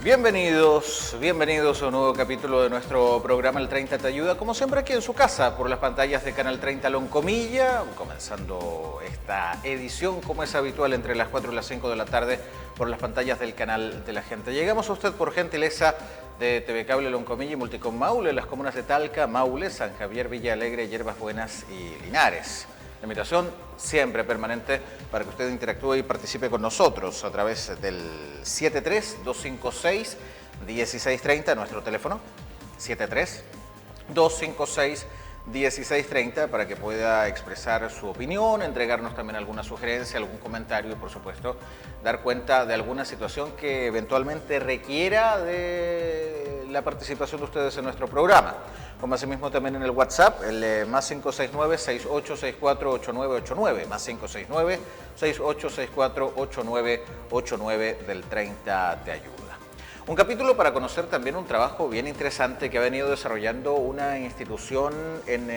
Bienvenidos a un nuevo capítulo de nuestro programa El 30 te ayuda, como siempre aquí en su casa, por las pantallas de Canal 30 Loncomilla, comenzando esta edición como es habitual entre las 4 y las 5 de la tarde por las pantallas del Canal de la Gente. Llegamos a usted por gentileza de TV Cable Loncomilla y Multicom Maule, en las comunas de Talca, Maule, San Javier, Villa Alegre, Hierbas Buenas y Linares. La invitación siempre permanente para que usted interactúe y participe con nosotros a través del 73-256-1630, nuestro teléfono, 73-256-1630, para que pueda expresar su opinión, entregarnos también alguna sugerencia, algún comentario y, por supuesto, dar cuenta de alguna situación que eventualmente requiera de la participación de ustedes en nuestro programa. Como asimismo también en el WhatsApp, el más 569-6864-8989, más 569-6864-8989 del 30 te ayuda. Un capítulo para conocer también un trabajo bien interesante que ha venido desarrollando una institución en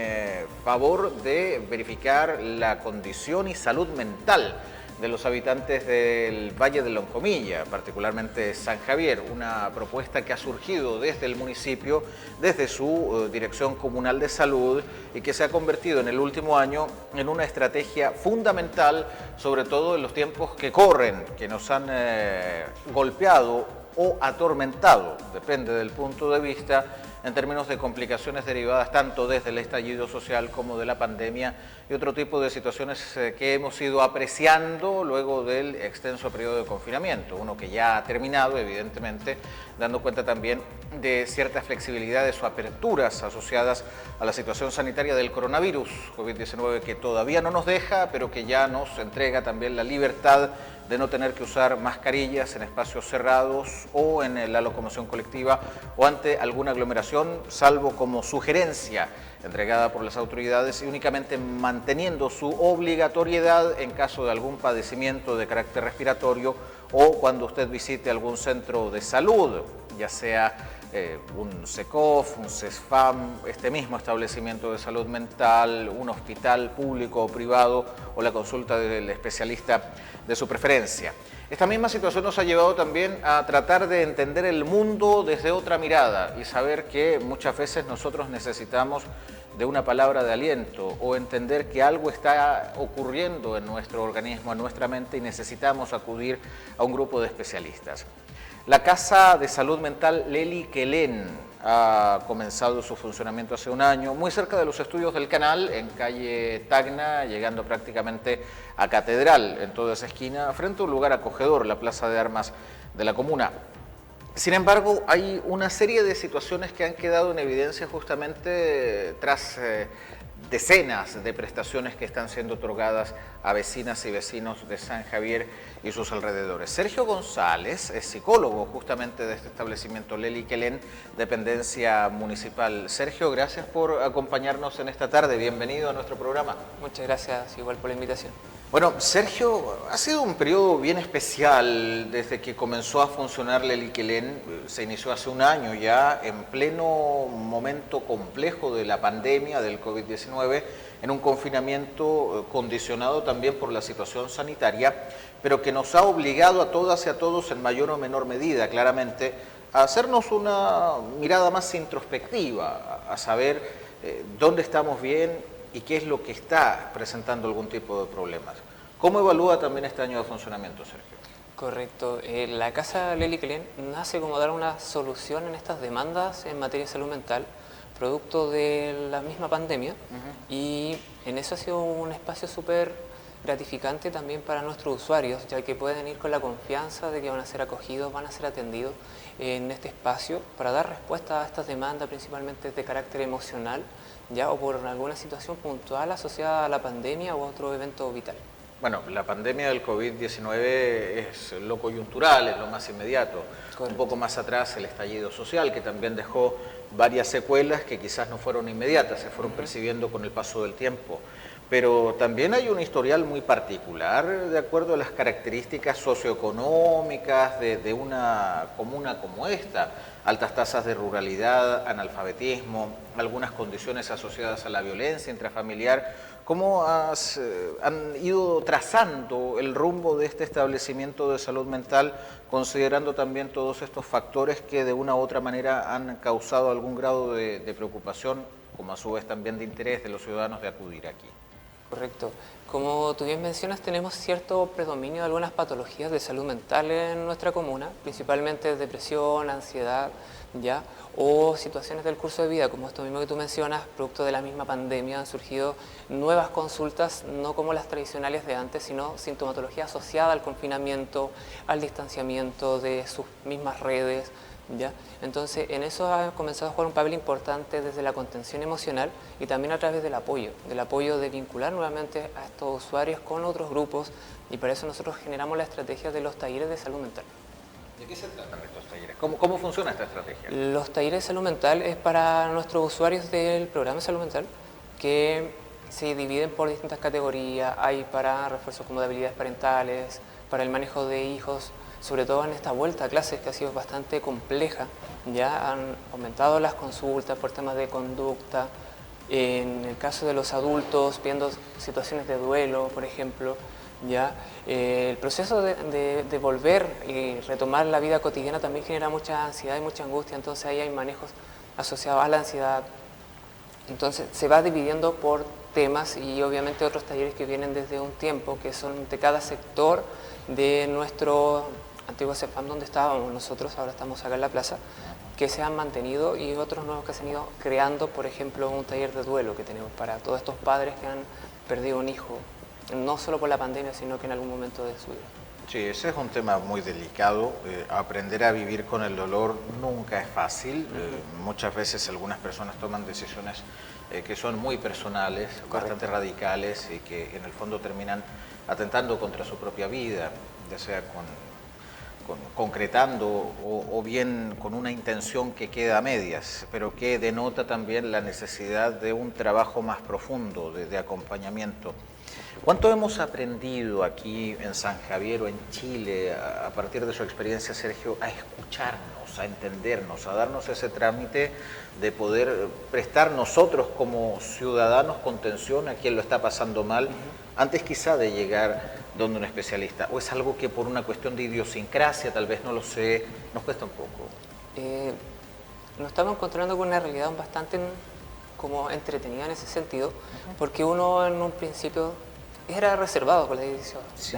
favor de verificar la condición y salud mental de los habitantes del Valle de Loncomilla, particularmente San Javier, una propuesta que ha surgido desde el municipio, desde su Dirección Comunal de Salud y que se ha convertido en el último año en una estrategia fundamental, sobre todo en los tiempos que corren, que nos han golpeado o atormentado, depende del punto de vista, en términos de complicaciones derivadas tanto desde el estallido social como de la pandemia y otro tipo de situaciones que hemos ido apreciando luego del extenso periodo de confinamiento, uno que ya ha terminado, evidentemente, dando cuenta también de ciertas flexibilidades o aperturas asociadas a la situación sanitaria del coronavirus COVID-19 que todavía no nos deja, pero que ya nos entrega también la libertad de no tener que usar mascarillas en espacios cerrados o en la locomoción colectiva o ante alguna aglomeración, salvo como sugerencia entregada por las autoridades y únicamente manteniendo su obligatoriedad en caso de algún padecimiento de carácter respiratorio o cuando usted visite algún centro de salud, ya sea un SECOF, un CESFAM, este mismo establecimiento de salud mental, un hospital público o privado o la consulta del especialista de su preferencia. Esta misma situación nos ha llevado también a tratar de entender el mundo desde otra mirada y saber que muchas veces nosotros necesitamos de una palabra de aliento o entender que algo está ocurriendo en nuestro organismo, en nuestra mente y necesitamos acudir a un grupo de especialistas. La Casa de Salud Mental Lely Quelén ha comenzado su funcionamiento hace un año, muy cerca de los estudios del canal, en calle Tacna, llegando prácticamente a Catedral, en toda esa esquina, frente a un lugar acogedor, la Plaza de Armas de la comuna. Sin embargo, hay una serie de situaciones que han quedado en evidencia justamente tras decenas de prestaciones que están siendo otorgadas a vecinas y vecinos de San Javier y sus alrededores. Sergio González es psicólogo justamente de este establecimiento Lely Quelén, dependencia municipal. Sergio, gracias por acompañarnos en esta tarde. Bienvenido a nuestro programa. Muchas gracias, igual por la invitación. Bueno, Sergio, ha sido un periodo bien especial desde que comenzó a funcionar Lely Quelén. Se inició hace un año ya, en pleno momento complejo de la pandemia del COVID-19, en un confinamiento condicionado también por la situación sanitaria, pero que nos ha obligado a todas y a todos, en mayor o menor medida, claramente, a hacernos una mirada más introspectiva, a saber dónde estamos bien y qué es lo que está presentando algún tipo de problemas. ¿Cómo evalúa también este año de funcionamiento, Sergio? Correcto. La Casa Lely Quelén nace como dar una solución en estas demandas en materia de salud mental, producto de la misma pandemia, y en eso ha sido un espacio súper gratificante también para nuestros usuarios, ya que pueden ir con la confianza de que van a ser acogidos, van a ser atendidos en este espacio para dar respuesta a estas demandas, principalmente de carácter emocional, ya o por alguna situación puntual asociada a la pandemia u otro evento vital. Bueno, la pandemia del COVID-19 es lo coyuntural, es lo más inmediato. Correcto. Un poco más atrás el estallido social, que también dejó varias secuelas que quizás no fueron inmediatas, se fueron percibiendo con el paso del tiempo. Pero también hay un historial muy particular de acuerdo a las características socioeconómicas de una comuna como esta. altas tasas de ruralidad, analfabetismo, algunas condiciones asociadas a la violencia intrafamiliar. ¿Cómo han ido trazando el rumbo de este establecimiento de salud mental, considerando también todos estos factores que de una u otra manera han causado algún grado de preocupación, como a su vez también de interés de los ciudadanos de acudir aquí? Correcto. Como tú bien mencionas, tenemos cierto predominio de algunas patologías de salud mental en nuestra comuna, principalmente depresión, ansiedad, ¿ya? O situaciones del curso de vida, como esto mismo que tú mencionas, producto de la misma pandemia, han surgido nuevas consultas, no como las tradicionales de antes, sino sintomatología asociada al confinamiento, al distanciamiento de sus mismas redes, ¿ya? Entonces, en eso ha comenzado a jugar un papel importante desde la contención emocional y también a través del apoyo de vincular nuevamente a estos usuarios con otros grupos, y para eso nosotros generamos la estrategia de los talleres de salud mental. ¿De qué se tratan estos talleres? ¿Cómo funciona esta estrategia? Los talleres de salud mental es para nuestros usuarios del programa de salud mental, que se dividen por distintas categorías. Hay para refuerzos como de habilidades parentales, para el manejo de hijos, sobre todo en esta vuelta a clases que ha sido bastante compleja. Ya han aumentado las consultas por temas de conducta. En el caso de los adultos, viendo situaciones de duelo, por ejemplo, ya el proceso de volver y retomar la vida cotidiana también genera mucha ansiedad y mucha angustia, entonces ahí hay manejos asociados a la ansiedad. Entonces se va dividiendo por temas, y obviamente otros talleres que vienen desde un tiempo, que son de cada sector de nuestro antiguo CEFAM donde estábamos nosotros, ahora estamos acá en la plaza, que se han mantenido, y otros nuevos que se han ido creando, por ejemplo un taller de duelo que tenemos para todos estos padres que han perdido un hijo, no solo por la pandemia, sino que en algún momento de su vida. Sí, ese es un tema muy delicado. Aprender a vivir con el dolor nunca es fácil. Muchas veces algunas personas toman decisiones que son muy personales, bastante radicales, y que en el fondo terminan atentando contra su propia vida, ya sea concretando o bien con una intención que queda a medias, pero que denota también la necesidad de un trabajo más profundo, de acompañamiento. ¿Cuánto hemos aprendido aquí en San Javier o en Chile, a partir de su experiencia, Sergio, a escucharnos, a entendernos, a darnos ese trámite de poder prestar nosotros como ciudadanos contención a quien lo está pasando mal, antes quizá de llegar donde un especialista? ¿O es algo que por una cuestión de idiosincrasia, tal vez, no lo sé, nos cuesta un poco? Nos estamos encontrando con una realidad bastante como entretenida en ese sentido, porque uno en un principio era reservado con la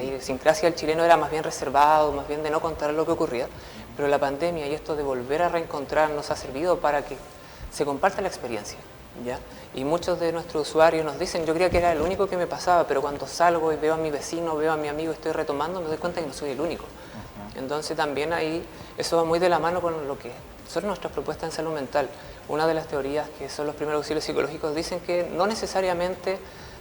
idiosincrasia del chileno, era más bien reservado, más bien de no contar lo que ocurría, pero la pandemia y esto de volver a reencontrarnos ha servido para que se comparta la experiencia, ¿ya? Y muchos de nuestros usuarios nos dicen, yo creía que era el único que me pasaba, pero cuando salgo y veo a mi vecino, veo a mi amigo, estoy retomando, me doy cuenta que no soy el único. Entonces también ahí eso va muy de la mano con lo que son nuestras propuestas en salud mental. Una de las teorías, que son los primeros auxilios psicológicos, dicen que no necesariamente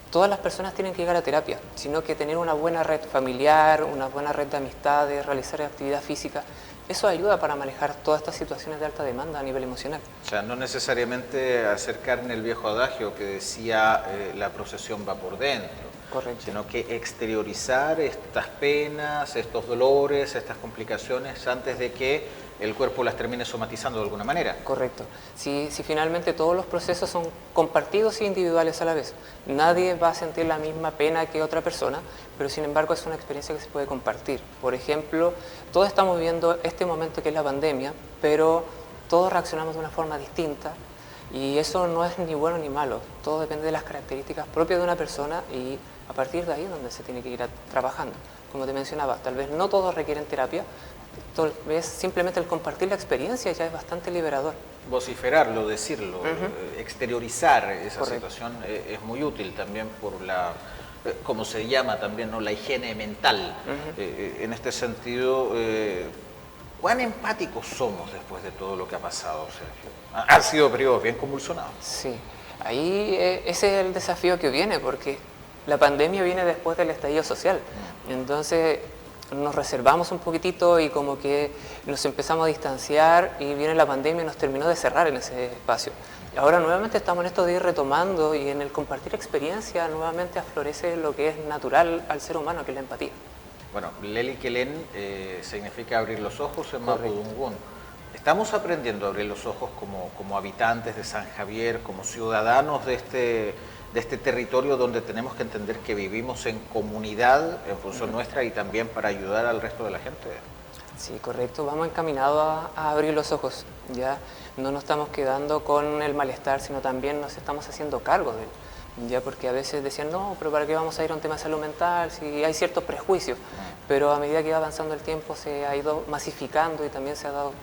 todas las personas tienen que llegar a terapia, sino que tener una buena red familiar, una buena red de amistades, realizar actividad física, eso ayuda para manejar todas estas situaciones de alta demanda a nivel emocional. O sea, no necesariamente hacer carne el viejo adagio que decía la procesión va por dentro. Correcto. Sino que exteriorizar estas penas, estos dolores, estas complicaciones antes de que el cuerpo las termine somatizando de alguna manera. Correcto. Si finalmente todos los procesos son compartidos e individuales a la vez, nadie va a sentir la misma pena que otra persona, pero sin embargo es una experiencia que se puede compartir. Por ejemplo, todos estamos viviendo este momento que es la pandemia, pero todos reaccionamos de una forma distinta, y eso no es ni bueno ni malo, todo depende de las características propias de una persona, y a partir de ahí es donde se tiene que ir trabajando. Como te mencionaba, tal vez no todos requieren terapia, tal vez simplemente el compartir la experiencia ya es bastante liberador. Vociferarlo, decirlo, exteriorizar esa situación es muy útil también por la, como se llama también, ¿no?, la higiene mental. En este sentido, ¿cuán empáticos somos después de todo lo que ha pasado, Sergio? Han sido periodos bien convulsionados. Sí, ahí ese es el desafío que viene, porque la pandemia viene después del estallido social. Entonces nos reservamos un poquitito y como que nos empezamos a distanciar, y viene la pandemia y nos terminó de cerrar en ese espacio. Y ahora nuevamente estamos en esto de ir retomando, y en el compartir experiencia nuevamente aflorece lo que es natural al ser humano, que es la empatía. Bueno, Leli Kelen significa abrir los ojos en mapudungún. ¿Estamos aprendiendo a abrir los ojos como habitantes de San Javier, como ciudadanos de este territorio donde tenemos que entender que vivimos en comunidad en función nuestra y también para ayudar al resto de la gente? Sí, correcto. Vamos encaminados a abrir los ojos. Ya no nos estamos quedando con el malestar, sino también nos estamos haciendo cargo de él. Ya, porque a veces decían, no, pero ¿para qué vamos a ir a un tema de salud mental? Si hay ciertos prejuicios. Pero a medida que va avanzando el tiempo se ha ido masificando y también se ha dado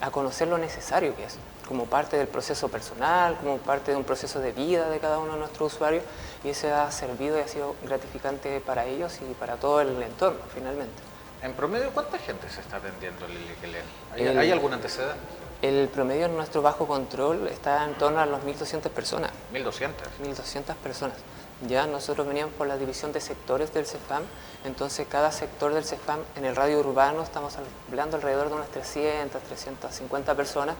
a conocer lo necesario que es, como parte del proceso personal, como parte de un proceso de vida de cada uno de nuestros usuarios, y eso ha servido y ha sido gratificante para ellos y para todo el entorno, finalmente. En promedio, ¿cuánta gente se está atendiendo Lili Quelén? ¿Hay algún antecedente? El promedio en nuestro bajo control está en torno a los 1.200 personas. ¿1.200? 1.200 personas. Ya nosotros veníamos por la división de sectores del CEFAM, entonces cada sector del CEFAM en el radio urbano estamos hablando alrededor de unas 300, 350 personas,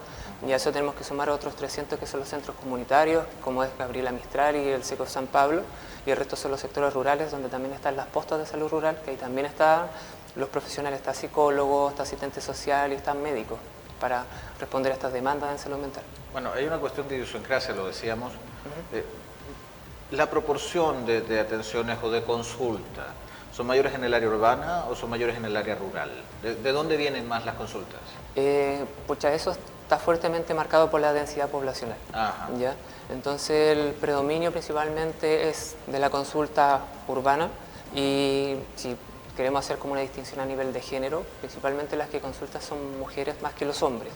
y a eso tenemos que sumar otros 300 que son los centros comunitarios, como es Gabriela Mistral y el SECO San Pablo, y el resto son los sectores rurales, donde también están las postas de salud rural, que ahí también están los profesionales, está psicólogos, está asistente social y están médicos, para responder a estas demandas en salud mental. Bueno, hay una cuestión de idiosincrasia, lo decíamos. La proporción de atenciones o de consulta, ¿son mayores en el área urbana o son mayores en el área rural? ¿De dónde vienen más las consultas? Pucha, eso está fuertemente marcado por la densidad poblacional. Ajá. ¿Ya? Entonces el predominio principalmente es de la consulta urbana, y si queremos hacer como una distinción a nivel de género, principalmente las que consultan son mujeres más que los hombres.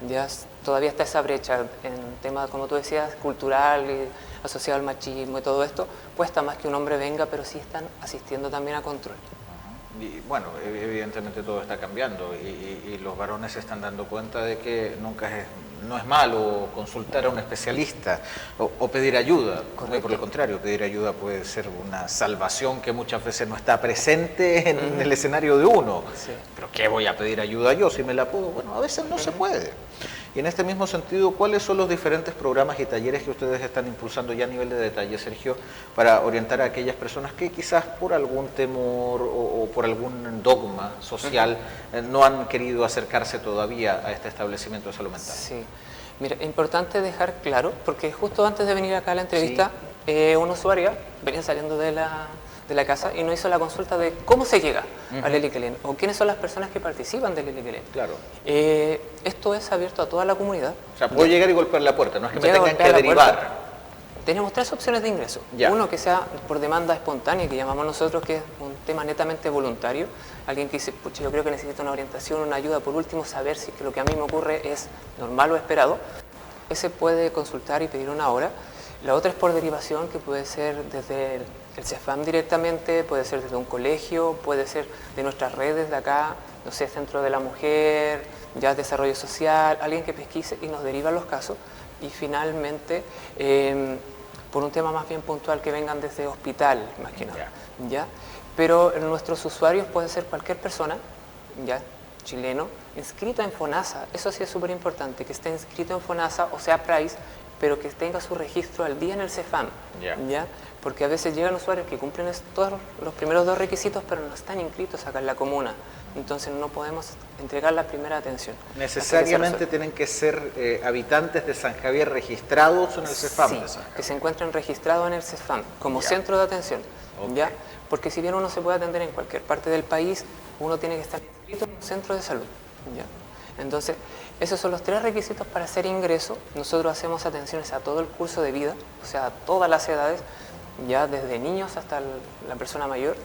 Ya todavía está esa brecha en temas, como tú decías, cultural y asociado al machismo y todo esto. Cuesta más que un hombre venga, pero sí están asistiendo también a control. Y bueno, evidentemente todo está cambiando y los varones se están dando cuenta de que no es malo consultar a un especialista o pedir ayuda. Correcto. Por el contrario, pedir ayuda puede ser una salvación que muchas veces no está presente en el escenario de uno. Sí. ¿Pero qué voy a pedir ayuda yo si me la puedo? Bueno, a veces no se puede. Y en este mismo sentido, ¿cuáles son los diferentes programas y talleres que ustedes están impulsando ya a nivel de detalle, Sergio, para orientar a aquellas personas que quizás por algún temor o por algún dogma social no han querido acercarse todavía a este establecimiento de salud mental? Sí, mira, es importante dejar claro, porque justo antes de venir acá a la entrevista, una usuaria venía saliendo de la casa y nos hizo la consulta de cómo se llega a Lili Quelén o quiénes son las personas que participan de Lili Quelén. Claro. Esto es abierto a toda la comunidad. O sea, puedo llegar y golpear la puerta, no es que me tengan que derivar. Tenemos 3 opciones de ingreso. Ya. Uno que sea por demanda espontánea, que llamamos nosotros, que es un tema netamente voluntario. Alguien que dice, pucha, yo creo que necesito una orientación, una ayuda, por último, saber si lo que a mí me ocurre es normal o esperado. Ese puede consultar y pedir una hora. La otra es por derivación, que puede ser desde el CEFAM directamente, puede ser desde un colegio, puede ser de nuestras redes de acá, no sé, Centro de la Mujer, ya Desarrollo Social, alguien que pesquise y nos deriva los casos. Y finalmente, por un tema más bien puntual, que vengan desde hospital, más que nada. ¿Ya? Pero nuestros usuarios pueden ser cualquier persona, ya, chileno, inscrita en FONASA. Eso sí es súper importante, que esté inscrito en FONASA o sea PRAIS, pero que tenga su registro al día en el CEFAM. ¿Ya? Porque a veces llegan usuarios que cumplen todos los primeros 2 requisitos, pero no están inscritos acá en la comuna. Entonces no podemos entregar la primera atención. ¿Necesariamente tienen que ser habitantes de San Javier registrados en el CEFAM? Sí, que se encuentren registrados en el CEFAM como centro de atención. Okay. ¿Ya? Porque si bien uno se puede atender en cualquier parte del país, uno tiene que estar inscrito en un centro de salud. ¿Ya? Entonces, esos son los 3 requisitos para hacer ingreso. Nosotros hacemos atenciones a todo el curso de vida, o sea, a todas las edades, ya desde niños hasta la persona mayor.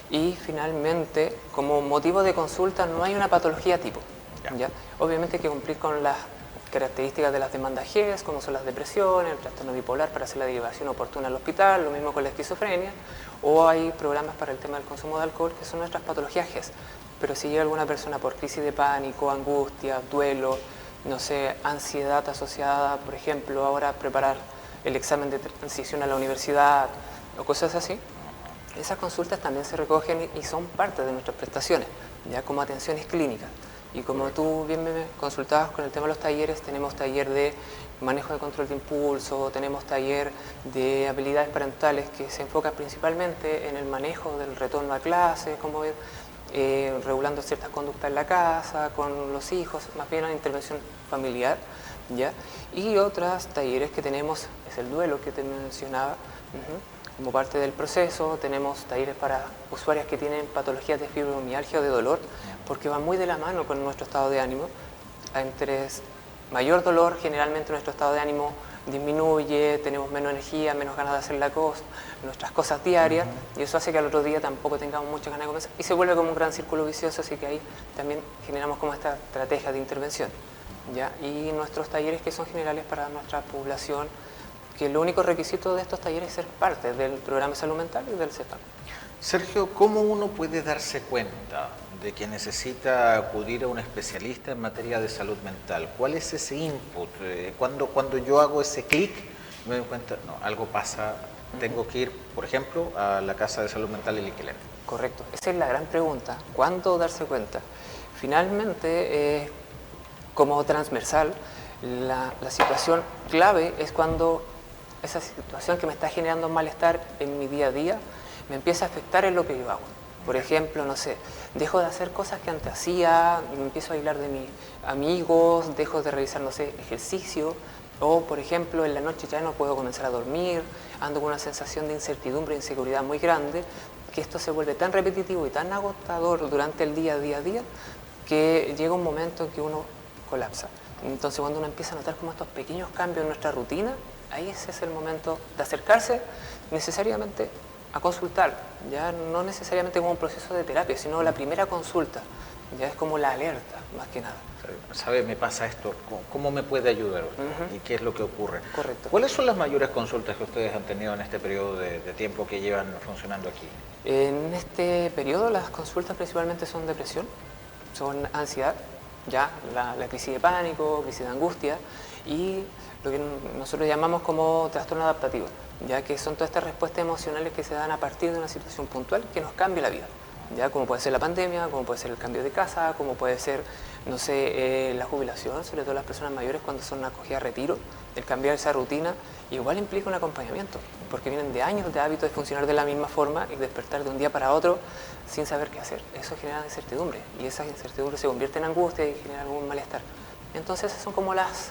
Y finalmente, como motivo de consulta, no hay una patología tipo. ¿Ya? Obviamente hay que cumplir con las características de las demandas GES, como son las depresiones, el trastorno bipolar para hacer la derivación oportuna al hospital, lo mismo con la esquizofrenia, o hay programas para el tema del consumo de alcohol, que son nuestras patologías GES. Pero si llega alguna persona por crisis de pánico, angustia, duelo, no sé, ansiedad asociada, por ejemplo, ahora preparar el examen de transición a la universidad o cosas así, esas consultas también se recogen y son parte de nuestras prestaciones, ya como atenciones clínicas. Y como tú bien me consultabas con el tema de los talleres, tenemos taller de manejo de control de impulso, tenemos taller de habilidades parentales que se enfoca principalmente en el manejo del retorno a clase, cómo regulando ciertas conductas en la casa, con los hijos, más bien una intervención familiar, ¿ya? Y otros talleres que tenemos, es el duelo que te mencionaba, como parte del proceso. Tenemos talleres para usuarias que tienen patologías de fibromialgia o de dolor, porque van muy de la mano con nuestro estado de ánimo. Entre mayor dolor, generalmente nuestro estado de ánimo disminuye, tenemos menos energía, menos ganas de hacer nuestras cosas diarias, y eso hace que al otro día tampoco tengamos muchas ganas de comenzar, y se vuelve como un gran círculo vicioso, así que ahí también generamos como esta estrategia de intervención, ¿ya? Y nuestros talleres que son generales para nuestra población, que el único requisito de estos talleres es ser parte del programa de salud mental y del CEPAM. Sergio, ¿cómo uno puede darse cuenta de que necesita acudir a un especialista en materia de salud mental? ¿Cuál es ese input? Cuando yo hago ese clic, me doy cuenta, no, algo pasa, tengo que ir, por ejemplo, a la Casa de Salud Mental Lely Quilén. Correcto, esa es la gran pregunta, ¿cuándo darse cuenta? Finalmente, como transversal, la situación clave es cuando esa situación que me está generando malestar en mi día a día me empieza a afectar en lo que yo hago. Por ejemplo, no sé, dejo de hacer cosas que antes hacía, me empiezo a aislar de mis amigos, dejo de realizar, no sé, ejercicio, o por ejemplo, en la noche ya no puedo comenzar a dormir, ando con una sensación de incertidumbre e inseguridad muy grande, que esto se vuelve tan repetitivo y tan agotador durante el día a día que llega un momento en que uno colapsa. Entonces, cuando uno empieza a notar como estos pequeños cambios en nuestra rutina, ahí ese es el momento de acercarse necesariamente a consultar, ya no necesariamente como un proceso de terapia, sino la primera consulta, ya es como la alerta, más que nada. ¿Sabe? Me pasa esto, ¿cómo me puede ayudar usted? ¿Y qué es lo que ocurre? Correcto. ¿Cuáles son las mayores consultas que ustedes han tenido en este periodo de tiempo que llevan funcionando aquí? En este periodo las consultas principalmente son depresión, son ansiedad, ya la crisis de pánico, crisis de angustia, y lo que nosotros llamamos como trastorno adaptativo, ya que son todas estas respuestas emocionales que se dan a partir de una situación puntual que nos cambia la vida, ya como puede ser la pandemia, como puede ser el cambio de casa, como puede ser, no sé, la jubilación, sobre todo las personas mayores cuando son acogidas a retiro, el cambiar esa rutina, igual implica un acompañamiento, porque vienen de años de hábito de funcionar de la misma forma y despertar de un día para otro sin saber qué hacer. Eso genera incertidumbre, y esa incertidumbre se convierte en angustia y genera algún malestar. Entonces esas son como las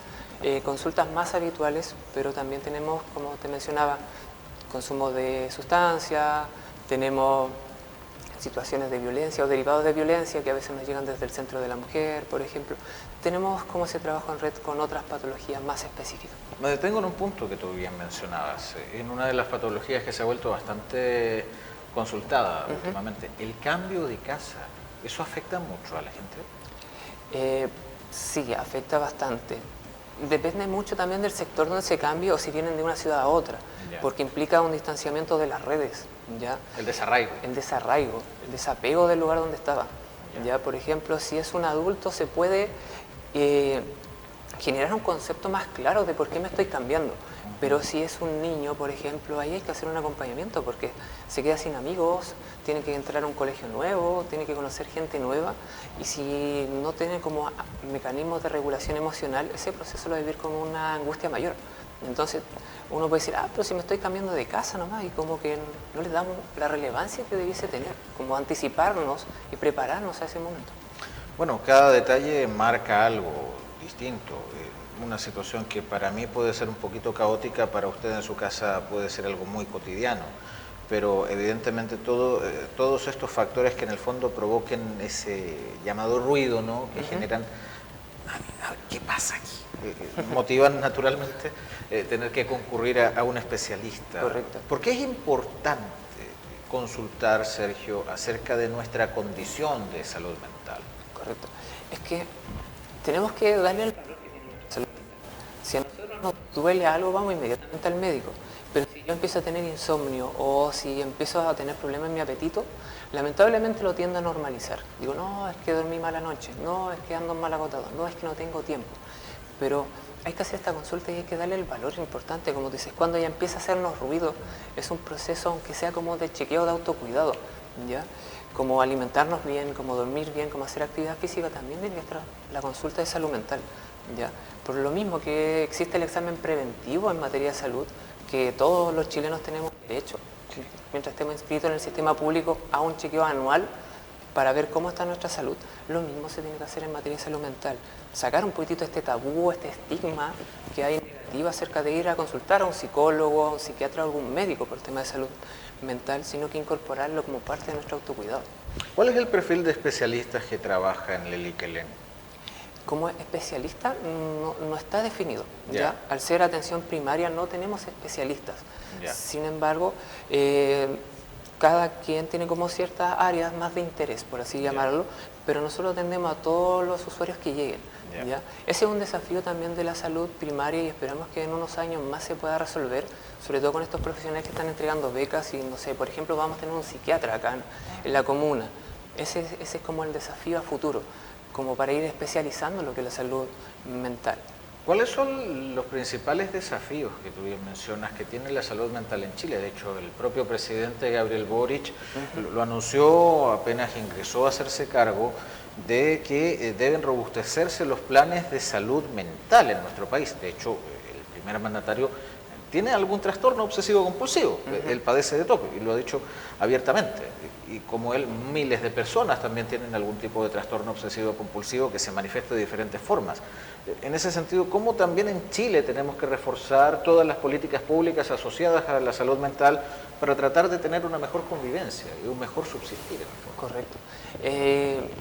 consultas más habituales, pero también tenemos, como te mencionaba, consumo de sustancias, tenemos situaciones de violencia o derivados de violencia que a veces nos llegan desde el Centro de la Mujer, por ejemplo. Tenemos como ese trabajo en red con otras patologías más específicas. Me detengo en un punto que tú bien mencionabas, en una de las patologías que se ha vuelto bastante consultada últimamente, el cambio de casa. ¿Eso afecta mucho a la gente? Sí, afecta bastante. Depende mucho también del sector donde se cambie o si vienen de una ciudad a otra, porque implica un distanciamiento de las redes, ¿ya? El desarraigo. El desarraigo, el desapego del lugar donde estaba. ¿Ya? Por ejemplo, si es un adulto se puede generar un concepto más claro de por qué me estoy cambiando. Pero si es un niño, por ejemplo, ahí hay que hacer un acompañamiento porque se queda sin amigos, tiene que entrar a un colegio nuevo, tiene que conocer gente nueva, y si no tiene como mecanismos de regulación emocional, ese proceso lo va a vivir con una angustia mayor. Entonces uno puede decir, pero si me estoy cambiando de casa nomás, y como que no le damos la relevancia que debiese tener, como anticiparnos y prepararnos a ese momento. Bueno, cada detalle marca algo distinto. Una situación que para mí puede ser un poquito caótica, para usted en su casa puede ser algo muy cotidiano, pero evidentemente todos estos factores que en el fondo provoquen ese llamado ruido, ¿no? Que generan, ¿qué pasa aquí? Motivan naturalmente tener que concurrir a un especialista. Correcto. ¿Por qué es importante consultar, Sergio, acerca de nuestra condición de salud mental? Correcto. Es que tenemos que darle el valor que tiene nuestra salud mental. Si a nosotros nos duele algo, vamos inmediatamente al médico. Pero si yo empiezo a tener insomnio o si empiezo a tener problemas en mi apetito, lamentablemente lo tiendo a normalizar. Digo, no, es que dormí mal anoche, no, es que ando mal agotado, no, es que no tengo tiempo. Pero hay que hacer esta consulta y hay que darle el valor importante, como dices, cuando ya empieza a hacernos ruido, es un proceso, aunque sea como de chequeo de autocuidado, ¿ya? Como alimentarnos bien, como dormir bien, como hacer actividad física, también tiene que estar la consulta de salud mental, ¿ya? Por lo mismo que existe el examen preventivo en materia de salud, que todos los chilenos tenemos derecho, mientras estemos inscritos en el sistema público, a un chequeo anual para ver cómo está nuestra salud, lo mismo se tiene que hacer en materia de salud mental. Sacar un poquitito este tabú, este estigma que hay negativo acerca de ir a consultar a un psicólogo, a un psiquiatra o algún médico por el tema de salud mental, sino que incorporarlo como parte de nuestro autocuidado. ¿Cuál es el perfil de especialistas que trabaja en Lely Quelén? Como especialista no está definido. Ya. ¿Ya? Al ser atención primaria no tenemos especialistas. Ya. Sin embargo, cada quien tiene como ciertas áreas más de interés, por así llamarlo, pero nosotros atendemos a todos los usuarios que lleguen. ¿Ya? Ese es un desafío también de la salud primaria y esperamos que en unos años más se pueda resolver, sobre todo con estos profesionales que están entregando becas y, no sé, por ejemplo, vamos a tener un psiquiatra acá en la comuna. Ese es como el desafío a futuro, como para ir especializando lo que es la salud mental. ¿Cuáles son los principales desafíos que tú bien mencionas que tiene la salud mental en Chile? De hecho, el propio presidente Gabriel Boric lo anunció apenas ingresó a hacerse cargo de que deben robustecerse los planes de salud mental en nuestro país. De hecho, el primer mandatario tiene algún trastorno obsesivo compulsivo, él padece de TOC y lo ha dicho abiertamente. Y como él, miles de personas también tienen algún tipo de trastorno obsesivo compulsivo que se manifiesta de diferentes formas. En ese sentido, ¿cómo también en Chile tenemos que reforzar todas las políticas públicas asociadas a la salud mental para tratar de tener una mejor convivencia y un mejor subsistir? Correcto.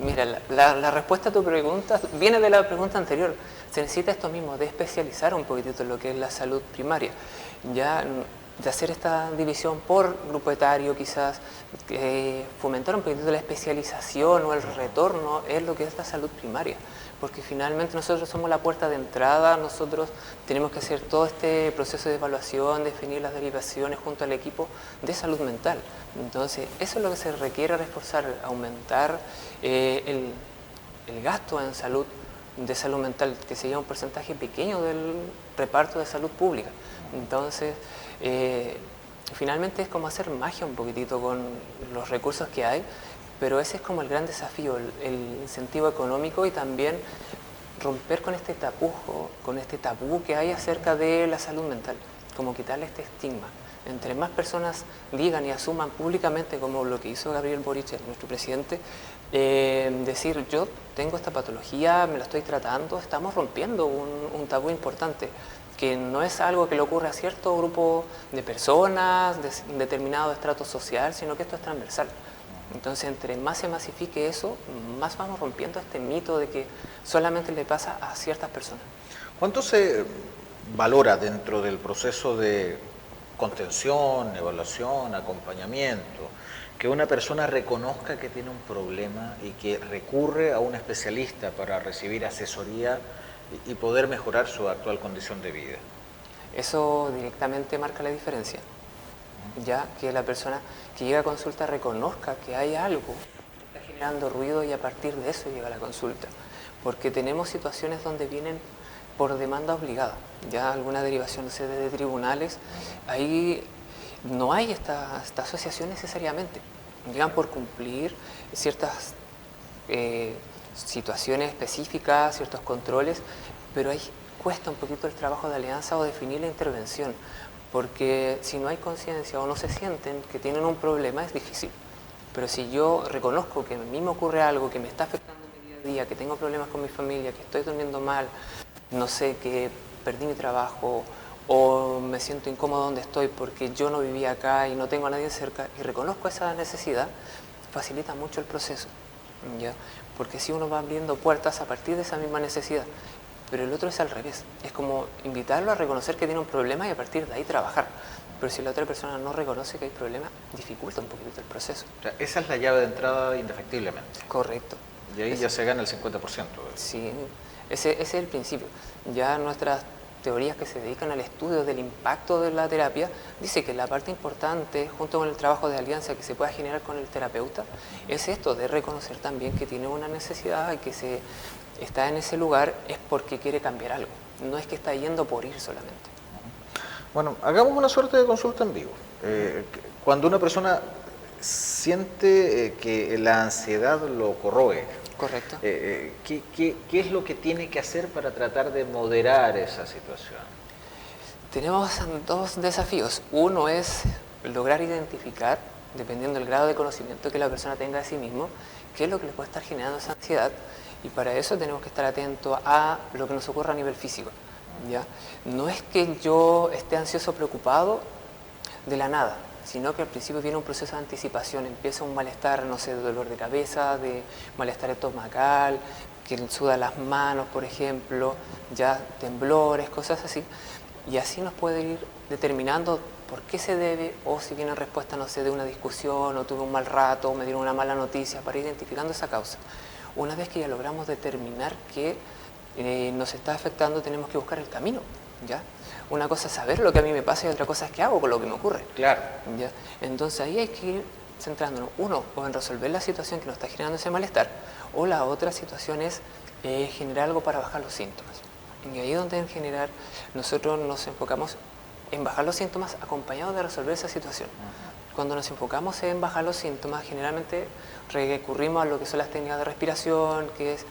Mira, la respuesta a tu pregunta viene de la pregunta anterior. Se necesita esto mismo, de especializar un poquitito lo que es la salud primaria. Ya de hacer esta división por grupo etario, quizás fomentar un poquitito la especialización o el retorno en lo que es la salud primaria, porque finalmente nosotros somos la puerta de entrada, nosotros tenemos que hacer todo este proceso de evaluación, definir las derivaciones junto al equipo de salud mental. Entonces, eso es lo que se requiere reforzar, aumentar el gasto en salud, de salud mental, que sería un porcentaje pequeño del reparto de salud pública. Entonces, finalmente es como hacer magia un poquitito con los recursos que hay, pero ese es como el gran desafío, el incentivo económico y también romper con este tapujo, con este tabú que hay acerca de la salud mental, como quitarle este estigma. Entre más personas digan y asuman públicamente, como lo que hizo Gabriel Boric, nuestro presidente, decir yo tengo esta patología, me la estoy tratando, estamos rompiendo un tabú importante, que no es algo que le ocurre a cierto grupo de personas, de determinado estrato social, sino que esto es transversal. Entonces, entre más se masifique eso, más vamos rompiendo este mito de que solamente le pasa a ciertas personas. ¿Cuánto se valora dentro del proceso de contención, evaluación, acompañamiento, que una persona reconozca que tiene un problema y que recurre a un especialista para recibir asesoría y poder mejorar su actual condición de vida? Eso directamente marca la diferencia, ya que la persona que llega a consulta reconozca que hay algo que está generando ruido y a partir de eso llega a la consulta, porque tenemos situaciones donde vienen por demanda obligada, ya alguna derivación, no sé, de tribunales, ahí no hay esta asociación necesariamente, llegan por cumplir ciertas situaciones específicas, ciertos controles, pero ahí cuesta un poquito el trabajo de alianza o definir la intervención, porque si no hay conciencia o no se sienten que tienen un problema es difícil, pero si yo reconozco que a mí me ocurre algo que me está afectando mi día a día, que tengo problemas con mi familia, que estoy durmiendo mal, no sé, que perdí mi trabajo o me siento incómodo donde estoy porque yo no vivía acá y no tengo a nadie cerca y reconozco esa necesidad, facilita mucho el proceso, ¿ya? Porque si uno va abriendo puertas a partir de esa misma necesidad, pero el otro es al revés, es como invitarlo a reconocer que tiene un problema y a partir de ahí trabajar, pero si la otra persona no reconoce que hay problema, dificulta un poquito el proceso. O sea, esa es la llave de entrada indefectiblemente. Correcto. Y ahí ya se gana el 50%. Sí, ese es el principio. Ya nuestras teorías que se dedican al estudio del impacto de la terapia, dice que la parte importante, junto con el trabajo de alianza que se pueda generar con el terapeuta, es esto de reconocer también que tiene una necesidad y que se está en ese lugar es porque quiere cambiar algo, no es que está yendo por ir solamente. Bueno, hagamos una suerte de consulta en vivo. Cuando una persona siente que la ansiedad lo corroe, Correcto. ¿qué es lo que tiene que hacer para tratar de moderar esa situación? Tenemos dos desafíos. Uno es lograr identificar, dependiendo del grado de conocimiento que la persona tenga de sí mismo, qué es lo que le puede estar generando esa ansiedad, y para eso tenemos que estar atentos a lo que nos ocurre a nivel físico, ¿ya? No es que yo esté ansioso o preocupado de la nada, sino que al principio viene un proceso de anticipación, empieza un malestar, no sé, de dolor de cabeza, de malestar estomacal, que suda las manos, por ejemplo, ya temblores, cosas así, y así nos puede ir determinando por qué se debe, o si viene en respuesta, no sé, de una discusión, o tuve un mal rato, o me dieron una mala noticia, para ir identificando esa causa. Una vez que ya logramos determinar que nos está afectando, tenemos que buscar el camino, ¿ya? Una cosa es saber lo que a mí me pasa y otra cosa es qué hago con lo que me ocurre. Claro. ¿Ya? Entonces ahí hay que ir centrándonos, uno, o en resolver la situación que nos está generando ese malestar, o la otra situación es generar algo para bajar los síntomas. Y ahí es donde en general nosotros nos enfocamos en bajar los síntomas acompañados de resolver esa situación. Cuando nos enfocamos en bajar los síntomas, generalmente recurrimos a lo que son las técnicas de respiración, que es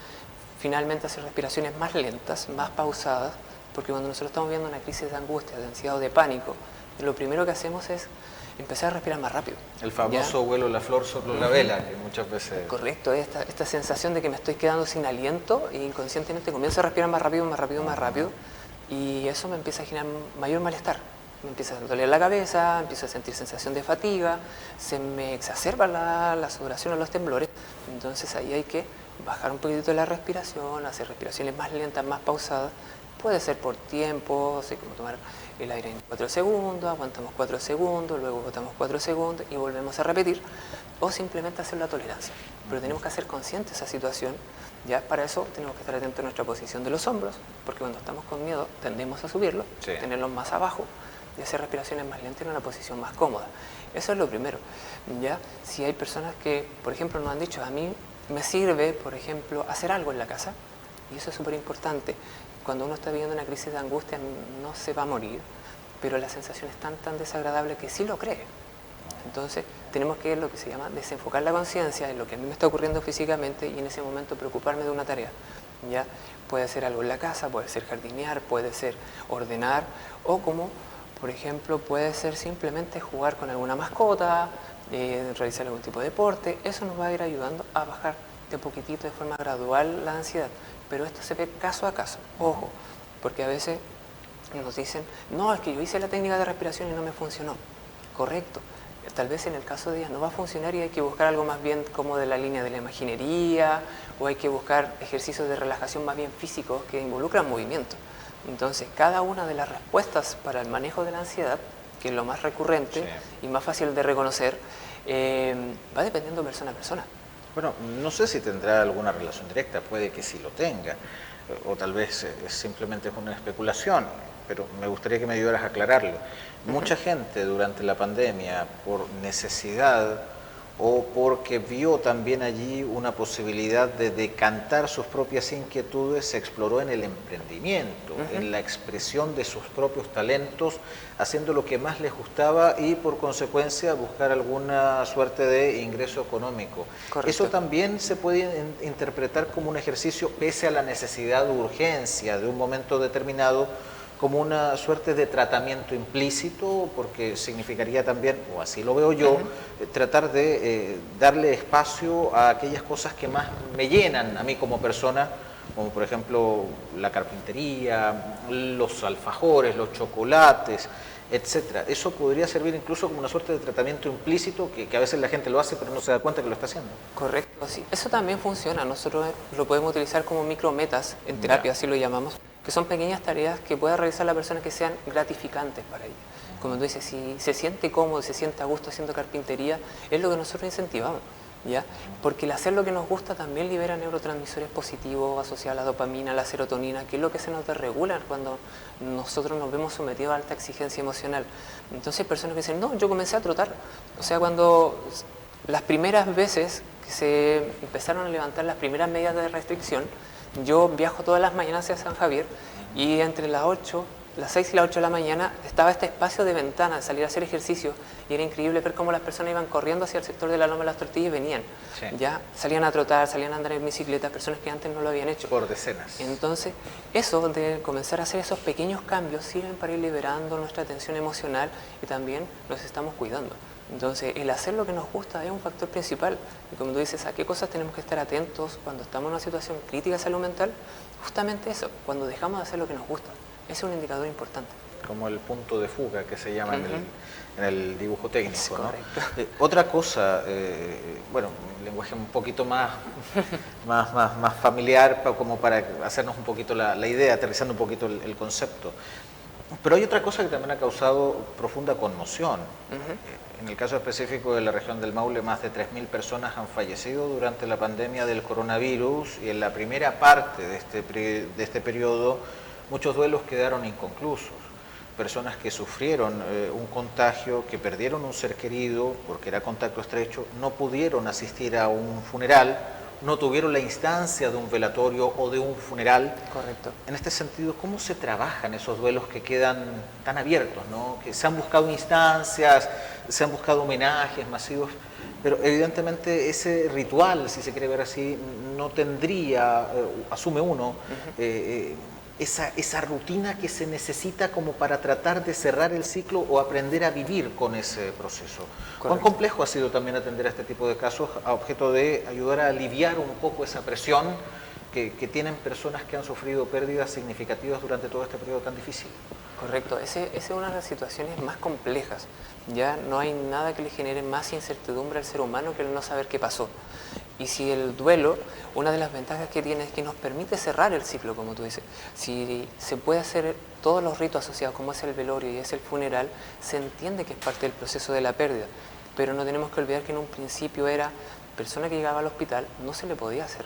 finalmente hacer respiraciones más lentas, más pausadas, porque cuando nosotros estamos viendo una crisis de angustia, de ansiedad o de pánico, lo primero que hacemos es empezar a respirar más rápido. El famoso vuelo la flor sobre la vela, que muchas veces... Correcto, esta sensación de que me estoy quedando sin aliento e inconscientemente comienzo a respirar más rápido, más rápido, más rápido, y eso me empieza a generar mayor malestar. Me empieza a doler la cabeza, empiezo a sentir sensación de fatiga, se me exacerba la sudoración o los temblores. Entonces ahí hay que bajar un poquitito la respiración, hacer respiraciones más lentas, más pausadas. Puede ser por tiempo, así como tomar el aire en 4 segundos, aguantamos 4 segundos, luego botamos 4 segundos y volvemos a repetir, o simplemente hacer la tolerancia. Pero tenemos que hacer consciente esa situación. Ya para eso tenemos que estar atentos a nuestra posición de los hombros, porque cuando estamos con miedo tendemos a subirlos, Sí. tenerlos más abajo, y hacer respiraciones más lentas en una posición más cómoda. Eso es lo primero. ¿Ya? Si hay personas que, por ejemplo, nos han dicho, a mí me sirve, por ejemplo, hacer algo en la casa, y eso es súper importante. Cuando uno está viviendo una crisis de angustia no se va a morir, pero la sensación es tan desagradable que sí lo cree. Entonces tenemos que lo que se llama desenfocar la conciencia en lo que a mí me está ocurriendo físicamente y en ese momento preocuparme de una tarea. ¿Ya? Puede ser algo en la casa, puede ser jardinear, puede ser ordenar, o como por ejemplo puede ser simplemente jugar con alguna mascota, realizar algún tipo de deporte. Eso nos va a ir ayudando a bajar de poquitito, de forma gradual, la ansiedad. Pero esto se ve caso a caso, ojo, porque a veces nos dicen, no, es que yo hice la técnica de respiración y no me funcionó. Correcto, tal vez en el caso de ella no va a funcionar y hay que buscar algo más bien como de la línea de la imaginería, o hay que buscar ejercicios de relajación más bien físicos que involucran movimiento. Entonces, cada una de las respuestas para el manejo de la ansiedad, que es lo más recurrente Sí. y más fácil de reconocer, va dependiendo persona a persona. Bueno, no sé si tendrá alguna relación directa, puede que sí lo tenga, o tal vez simplemente es una especulación, pero me gustaría que me ayudaras a aclararlo. Mucha gente durante la pandemia, por necesidad o porque vio también allí una posibilidad de decantar sus propias inquietudes, se exploró en el emprendimiento, en la expresión de sus propios talentos, haciendo lo que más les gustaba y por consecuencia buscar alguna suerte de ingreso económico. Correcto. Eso también se puede interpretar como un ejercicio, pese a la necesidad o urgencia de un momento determinado, como una suerte de tratamiento implícito, porque significaría también, o así lo veo yo, tratar de darle espacio a aquellas cosas que más me llenan a mí como persona, como por ejemplo la carpintería, los alfajores, los chocolates, etcétera. Eso podría servir incluso como una suerte de tratamiento implícito que a veces la gente lo hace pero no se da cuenta que lo está haciendo. Correcto, sí. Eso también funciona. Nosotros lo podemos utilizar como micrometas en terapia, así lo llamamos, que son pequeñas tareas que pueda realizar la persona que sean gratificantes para ella. Como tú dices, si se siente cómodo, se siente a gusto haciendo carpintería, es lo que nosotros incentivamos, ¿ya? Porque el hacer lo que nos gusta también libera neurotransmisores positivos asociados a la dopamina, a la serotonina, que es lo que se nos desregula cuando nosotros nos vemos sometidos a alta exigencia emocional. Entonces hay personas que dicen, no, yo comencé a trotar. O sea, cuando las primeras veces que se empezaron a levantar las primeras medidas de restricción, yo viajo todas las mañanas hacia San Javier y entre las 6 y las 8 de la mañana estaba este espacio de ventana de salir a hacer ejercicio y era increíble ver cómo las personas iban corriendo hacia el sector de la Loma de las Tortillas y venían. Sí. Ya salían a trotar, salían a andar en bicicleta, personas que antes no lo habían hecho. Por decenas. Entonces, eso de comenzar a hacer esos pequeños cambios sirven para ir liberando nuestra tensión emocional y también nos estamos cuidando. Entonces, el hacer lo que nos gusta es un factor principal. Y como tú dices, ¿a qué cosas tenemos que estar atentos cuando estamos en una situación crítica de salud mental? Justamente eso, cuando dejamos de hacer lo que nos gusta. Ese es un indicador importante. Como el punto de fuga que se llama en el dibujo técnico, ¿no? Correcto. Otra cosa, bueno, un lenguaje un poquito más familiar, como para hacernos un poquito la idea, aterrizando un poquito el concepto. Pero hay otra cosa que también ha causado profunda conmoción. En el caso específico de la región del Maule, más de 3.000 personas han fallecido durante la pandemia del coronavirus, y en la primera parte de este periodo muchos duelos quedaron inconclusos. Personas que sufrieron un contagio, que perdieron un ser querido porque era contacto estrecho, no pudieron asistir a un funeral, no tuvieron la instancia de un velatorio o de un funeral. Correcto. En este sentido, ¿cómo se trabajan esos duelos que quedan tan abiertos, ¿no? Que se han buscado instancias, se han buscado homenajes masivos, pero evidentemente ese ritual, si se quiere ver así, no tendría, asume uno, esa rutina que se necesita como para tratar de cerrar el ciclo o aprender a vivir con ese proceso. Correcto. ¿Cuán complejo ha sido también atender a este tipo de casos a objeto de ayudar a aliviar un poco esa presión que tienen personas que han sufrido pérdidas significativas durante todo este periodo tan difícil? Correcto, esa es una de las situaciones más complejas. Ya no hay nada que le genere más incertidumbre al ser humano que el no saber qué pasó. Y si el duelo, una de las ventajas que tiene es que nos permite cerrar el ciclo, como tú dices. Si se puede hacer todos los ritos asociados, como es el velorio y es el funeral, se entiende que es parte del proceso de la pérdida. Pero no tenemos que olvidar que en un principio era persona que llegaba al hospital, no se le podía hacer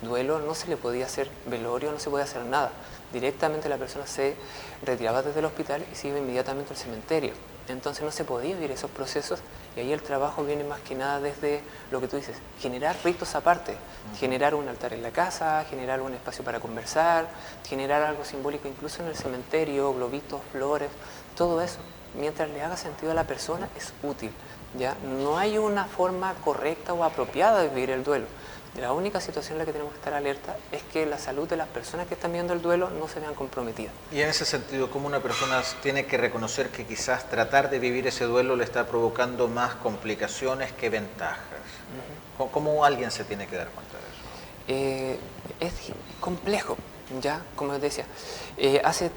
duelo, no se le podía hacer velorio, no se podía hacer nada. Directamente la persona se retiraba desde el hospital y se iba inmediatamente al cementerio. Entonces no se podía vivir esos procesos, y ahí el trabajo viene más que nada desde lo que tú dices, generar ritos aparte, generar un altar en la casa, generar un espacio para conversar, generar algo simbólico incluso en el cementerio, globitos, flores, todo eso, mientras le haga sentido a la persona, es útil. ¿Ya? No hay una forma correcta o apropiada de vivir el duelo. La única situación en la que tenemos que estar alerta es que la salud de las personas que están viendo el duelo no se vean comprometidas. Y en ese sentido, ¿cómo una persona tiene que reconocer que quizás tratar de vivir ese duelo le está provocando más complicaciones que ventajas? ¿Cómo alguien se tiene que dar cuenta de eso? Es complejo, ya, como decía. Hace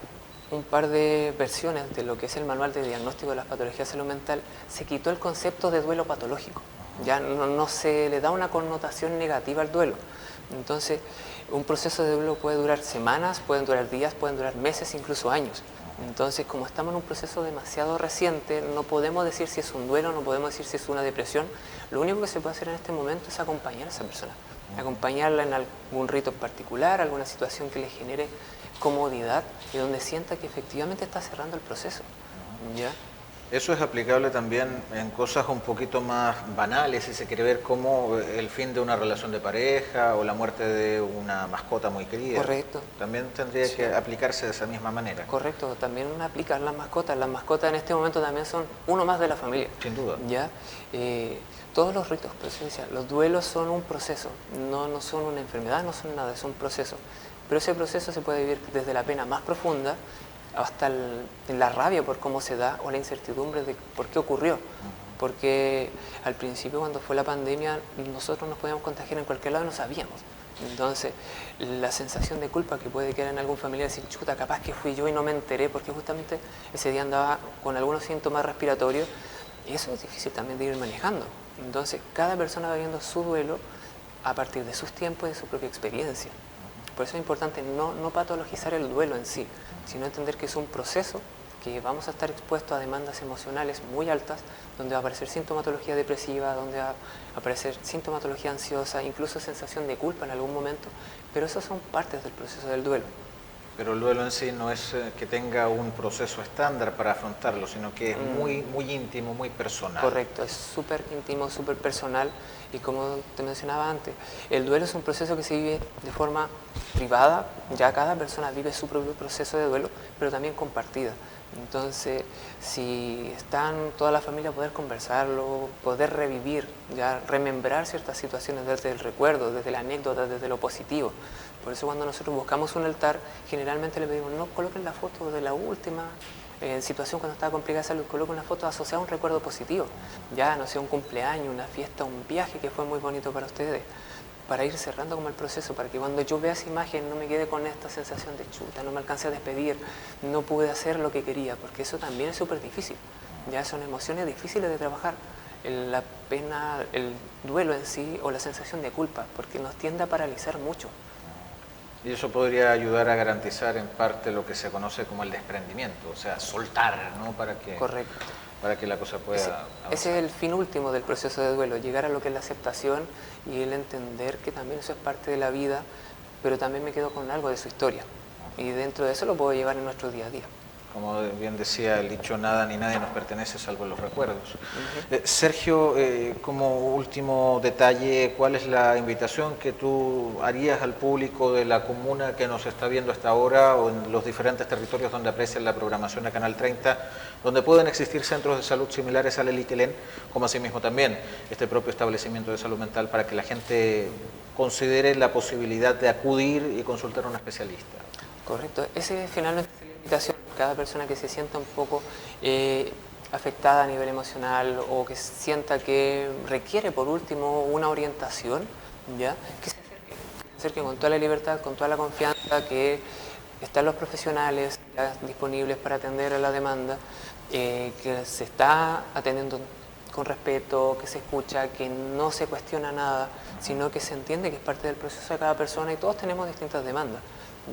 un par de versiones de lo que es el manual de diagnóstico de las patologías de salud mental, se quitó el concepto de duelo patológico. Ya no se le da una connotación negativa al duelo. Entonces, un proceso de duelo puede durar semanas, pueden durar días, pueden durar meses, incluso años. Entonces, como estamos en un proceso demasiado reciente, no podemos decir si es un duelo, no podemos decir si es una depresión. Lo único que se puede hacer en este momento es acompañar a esa persona, acompañarla en algún rito en particular, alguna situación que le genere comodidad y donde sienta que efectivamente está cerrando el proceso. ¿Ya? Eso es aplicable también en cosas un poquito más banales, si se quiere ver, como el fin de una relación de pareja o la muerte de una mascota muy querida. Correcto. También tendría que aplicarse de esa misma manera. Correcto, también aplicar las mascotas. Las mascotas en este momento también son uno más de la familia. Sin duda. ¿Ya? Todos los ritos, los duelos son un proceso, no son una enfermedad, no son nada, es un proceso. Pero ese proceso se puede vivir desde la pena más profunda hasta la rabia por cómo se da o la incertidumbre de por qué ocurrió. Porque al principio, cuando fue la pandemia, nosotros nos podíamos contagiar en cualquier lado y no sabíamos. Entonces, la sensación de culpa que puede quedar en algún familiar, decir, chuta, capaz que fui yo y no me enteré porque justamente ese día andaba con algunos síntomas respiratorios, y eso es difícil también de ir manejando. Entonces, cada persona va viviendo su duelo a partir de sus tiempos y de su propia experiencia. Por eso es importante no patologizar el duelo en sí, sino entender que es un proceso que vamos a estar expuestos a demandas emocionales muy altas, donde va a aparecer sintomatología depresiva, donde va a aparecer sintomatología ansiosa, incluso sensación de culpa en algún momento, pero esas son partes del proceso del duelo. Pero el duelo en sí no es que tenga un proceso estándar para afrontarlo, sino que es muy íntimo, muy personal. Correcto, es súper íntimo, súper personal, y como te mencionaba antes, el duelo es un proceso que se vive de forma privada, ya cada persona vive su propio proceso de duelo, pero también compartida. Entonces, si están toda la familia, poder conversarlo, poder revivir, ya remembrar ciertas situaciones desde el recuerdo, desde la anécdota, desde lo positivo. Por eso cuando nosotros buscamos un altar, generalmente le pedimos, no coloquen la foto de la última en situación cuando estaba complicada de salud, coloco una foto asociada a un recuerdo positivo, ya no sé, un cumpleaños, una fiesta, un viaje que fue muy bonito para ustedes, para ir cerrando como el proceso, para que cuando yo vea esa imagen no me quede con esta sensación de chuta, no me alcancé a despedir, no pude hacer lo que quería, porque eso también es súper difícil, ya son emociones difíciles de trabajar, la pena, el duelo en sí o la sensación de culpa, porque nos tiende a paralizar mucho. Y eso podría ayudar a garantizar en parte lo que se conoce como el desprendimiento, o sea, soltar, ¿no? Correcto. Para que la cosa pueda avanzar. Ese es el fin último del proceso de duelo, llegar a lo que es la aceptación y el entender que también eso es parte de la vida, pero también me quedo con algo de su historia. Y dentro de eso lo puedo llevar en nuestro día a día. Como bien decía el dicho, nada ni nadie nos pertenece salvo los recuerdos. Sergio, como último detalle, ¿cuál es la invitación que tú harías al público de la comuna que nos está viendo hasta ahora o en los diferentes territorios donde aprecian la programación de Canal 30, donde pueden existir centros de salud similares al Eliquelén, como asimismo también este propio establecimiento de salud mental, para que la gente considere la posibilidad de acudir y consultar a un especialista? Correcto, ese es finalmente la invitación. Cada persona que se sienta un poco afectada a nivel emocional o que sienta que requiere por último una orientación, ¿ya? Que se acerque con toda la libertad, con toda la confianza, que están los profesionales ya disponibles para atender a la demanda, que se está atendiendo con respeto, que se escucha, que no se cuestiona nada, sino que se entiende que es parte del proceso de cada persona y todos tenemos distintas demandas.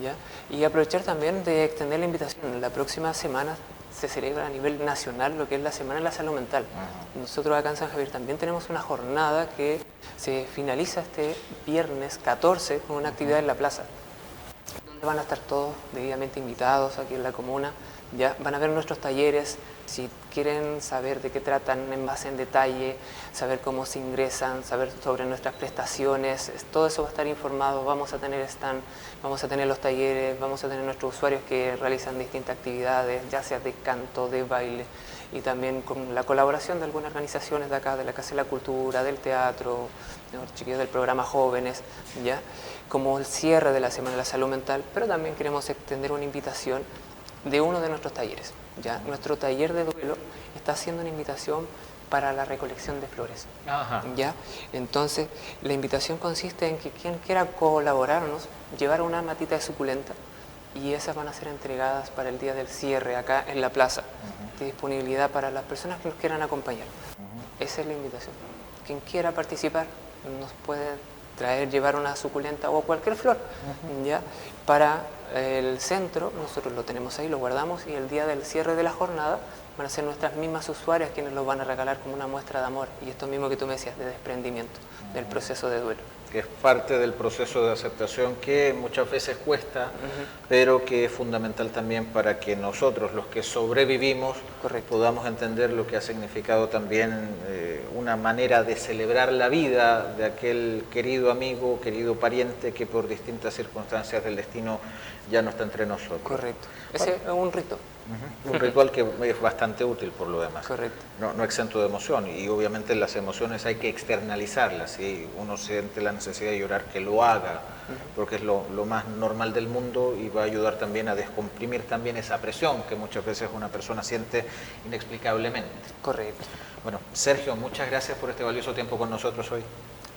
¿Ya? Y aprovechar también de extender la invitación. La próxima semana se celebra a nivel nacional lo que es la Semana de la Salud Mental. Nosotros acá en San Javier también tenemos una jornada que se finaliza este viernes 14 con una actividad en la plaza, donde van a estar todos debidamente invitados aquí en la comuna. Ya van a ver nuestros talleres, si quieren saber de qué tratan en base en detalle, saber cómo se ingresan, saber sobre nuestras prestaciones, todo eso va a estar informado. Vamos a tener stand, vamos a tener los talleres, vamos a tener nuestros usuarios que realizan distintas actividades, ya sea de canto, de baile, y también con la colaboración de algunas organizaciones de acá, de la Casa de la Cultura, del teatro, de los chiquillos del programa Jóvenes, ya como el cierre de la Semana de la Salud Mental, pero también queremos extender una invitación de uno de nuestros talleres. ¿Ya? Nuestro taller de duelo está haciendo una invitación para la recolección de flores. ¿Ya? Entonces, la invitación consiste en que quien quiera colaborarnos, llevar una matita de suculenta y esas van a ser entregadas para el día del cierre acá en la plaza, de disponibilidad para las personas que nos quieran acompañar. Esa es la invitación. Quien quiera participar nos puede llevar una suculenta o cualquier flor, ¿ya? Para el centro, nosotros lo tenemos ahí, lo guardamos y el día del cierre de la jornada van a ser nuestras mismas usuarias quienes lo van a regalar como una muestra de amor y esto mismo que tú me decías, de desprendimiento del proceso de duelo. Que es parte del proceso de aceptación que muchas veces cuesta, pero que es fundamental también para que nosotros, los que sobrevivimos, podamos entender lo que ha significado también una manera de celebrar la vida de aquel querido amigo, querido pariente que por distintas circunstancias del destino ya no está entre nosotros. Correcto. Ese es un rito. Un ritual que es bastante útil por lo demás. Correcto. No exento de emoción y obviamente las emociones hay que externalizarlas. Si uno siente la necesidad de llorar, que lo haga, porque es lo más normal del mundo y va a ayudar también a descomprimir también esa presión que muchas veces una persona siente inexplicablemente. Correcto. Bueno, Sergio, muchas gracias por este valioso tiempo con nosotros hoy.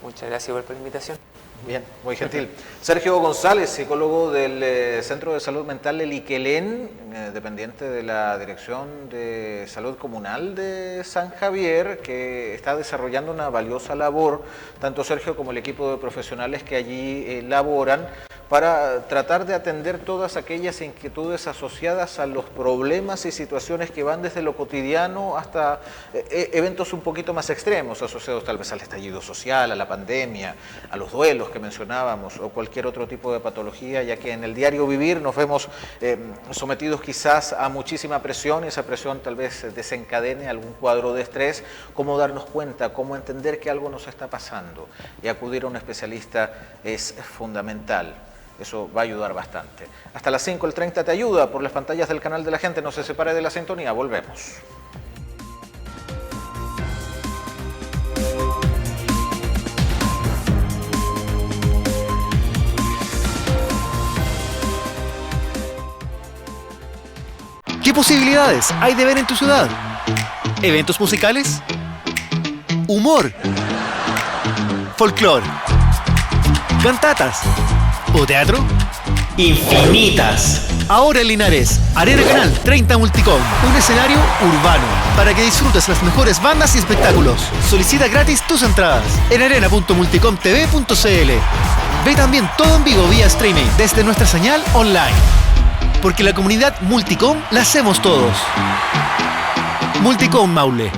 Muchas gracias igual por la invitación. Bien, muy gentil. Sergio González, psicólogo del Centro de Salud Mental Eliquelén, dependiente de la Dirección de Salud Comunal de San Javier, que está desarrollando una valiosa labor, tanto Sergio como el equipo de profesionales que allí laboran, para tratar de atender todas aquellas inquietudes asociadas a los problemas y situaciones que van desde lo cotidiano hasta eventos un poquito más extremos, asociados tal vez al estallido social, a la pandemia, a los duelos que mencionábamos o cualquier otro tipo de patología, ya que en el diario vivir nos vemos sometidos quizás a muchísima presión y esa presión tal vez desencadene algún cuadro de estrés. Cómo darnos cuenta, cómo entender que algo nos está pasando y acudir a un especialista es fundamental. Eso va a ayudar bastante. Hasta las 5:30 te ayuda por las pantallas del canal de la gente. No se separe de la sintonía. Volvemos. posibilidades hay de ver en tu ciudad? ¿Eventos musicales? ¿Humor? ¿Folclor? ¿Cantatas? ¿O teatro? Infinitas. Ahora en Linares, Arena Canal 30 Multicom, un escenario urbano para que disfrutes las mejores bandas y espectáculos. Solicita gratis tus entradas en arena.multicomtv.cl. Ve también todo en vivo vía streaming desde nuestra señal online. Porque la comunidad Multicom la hacemos todos. Multicom Maule.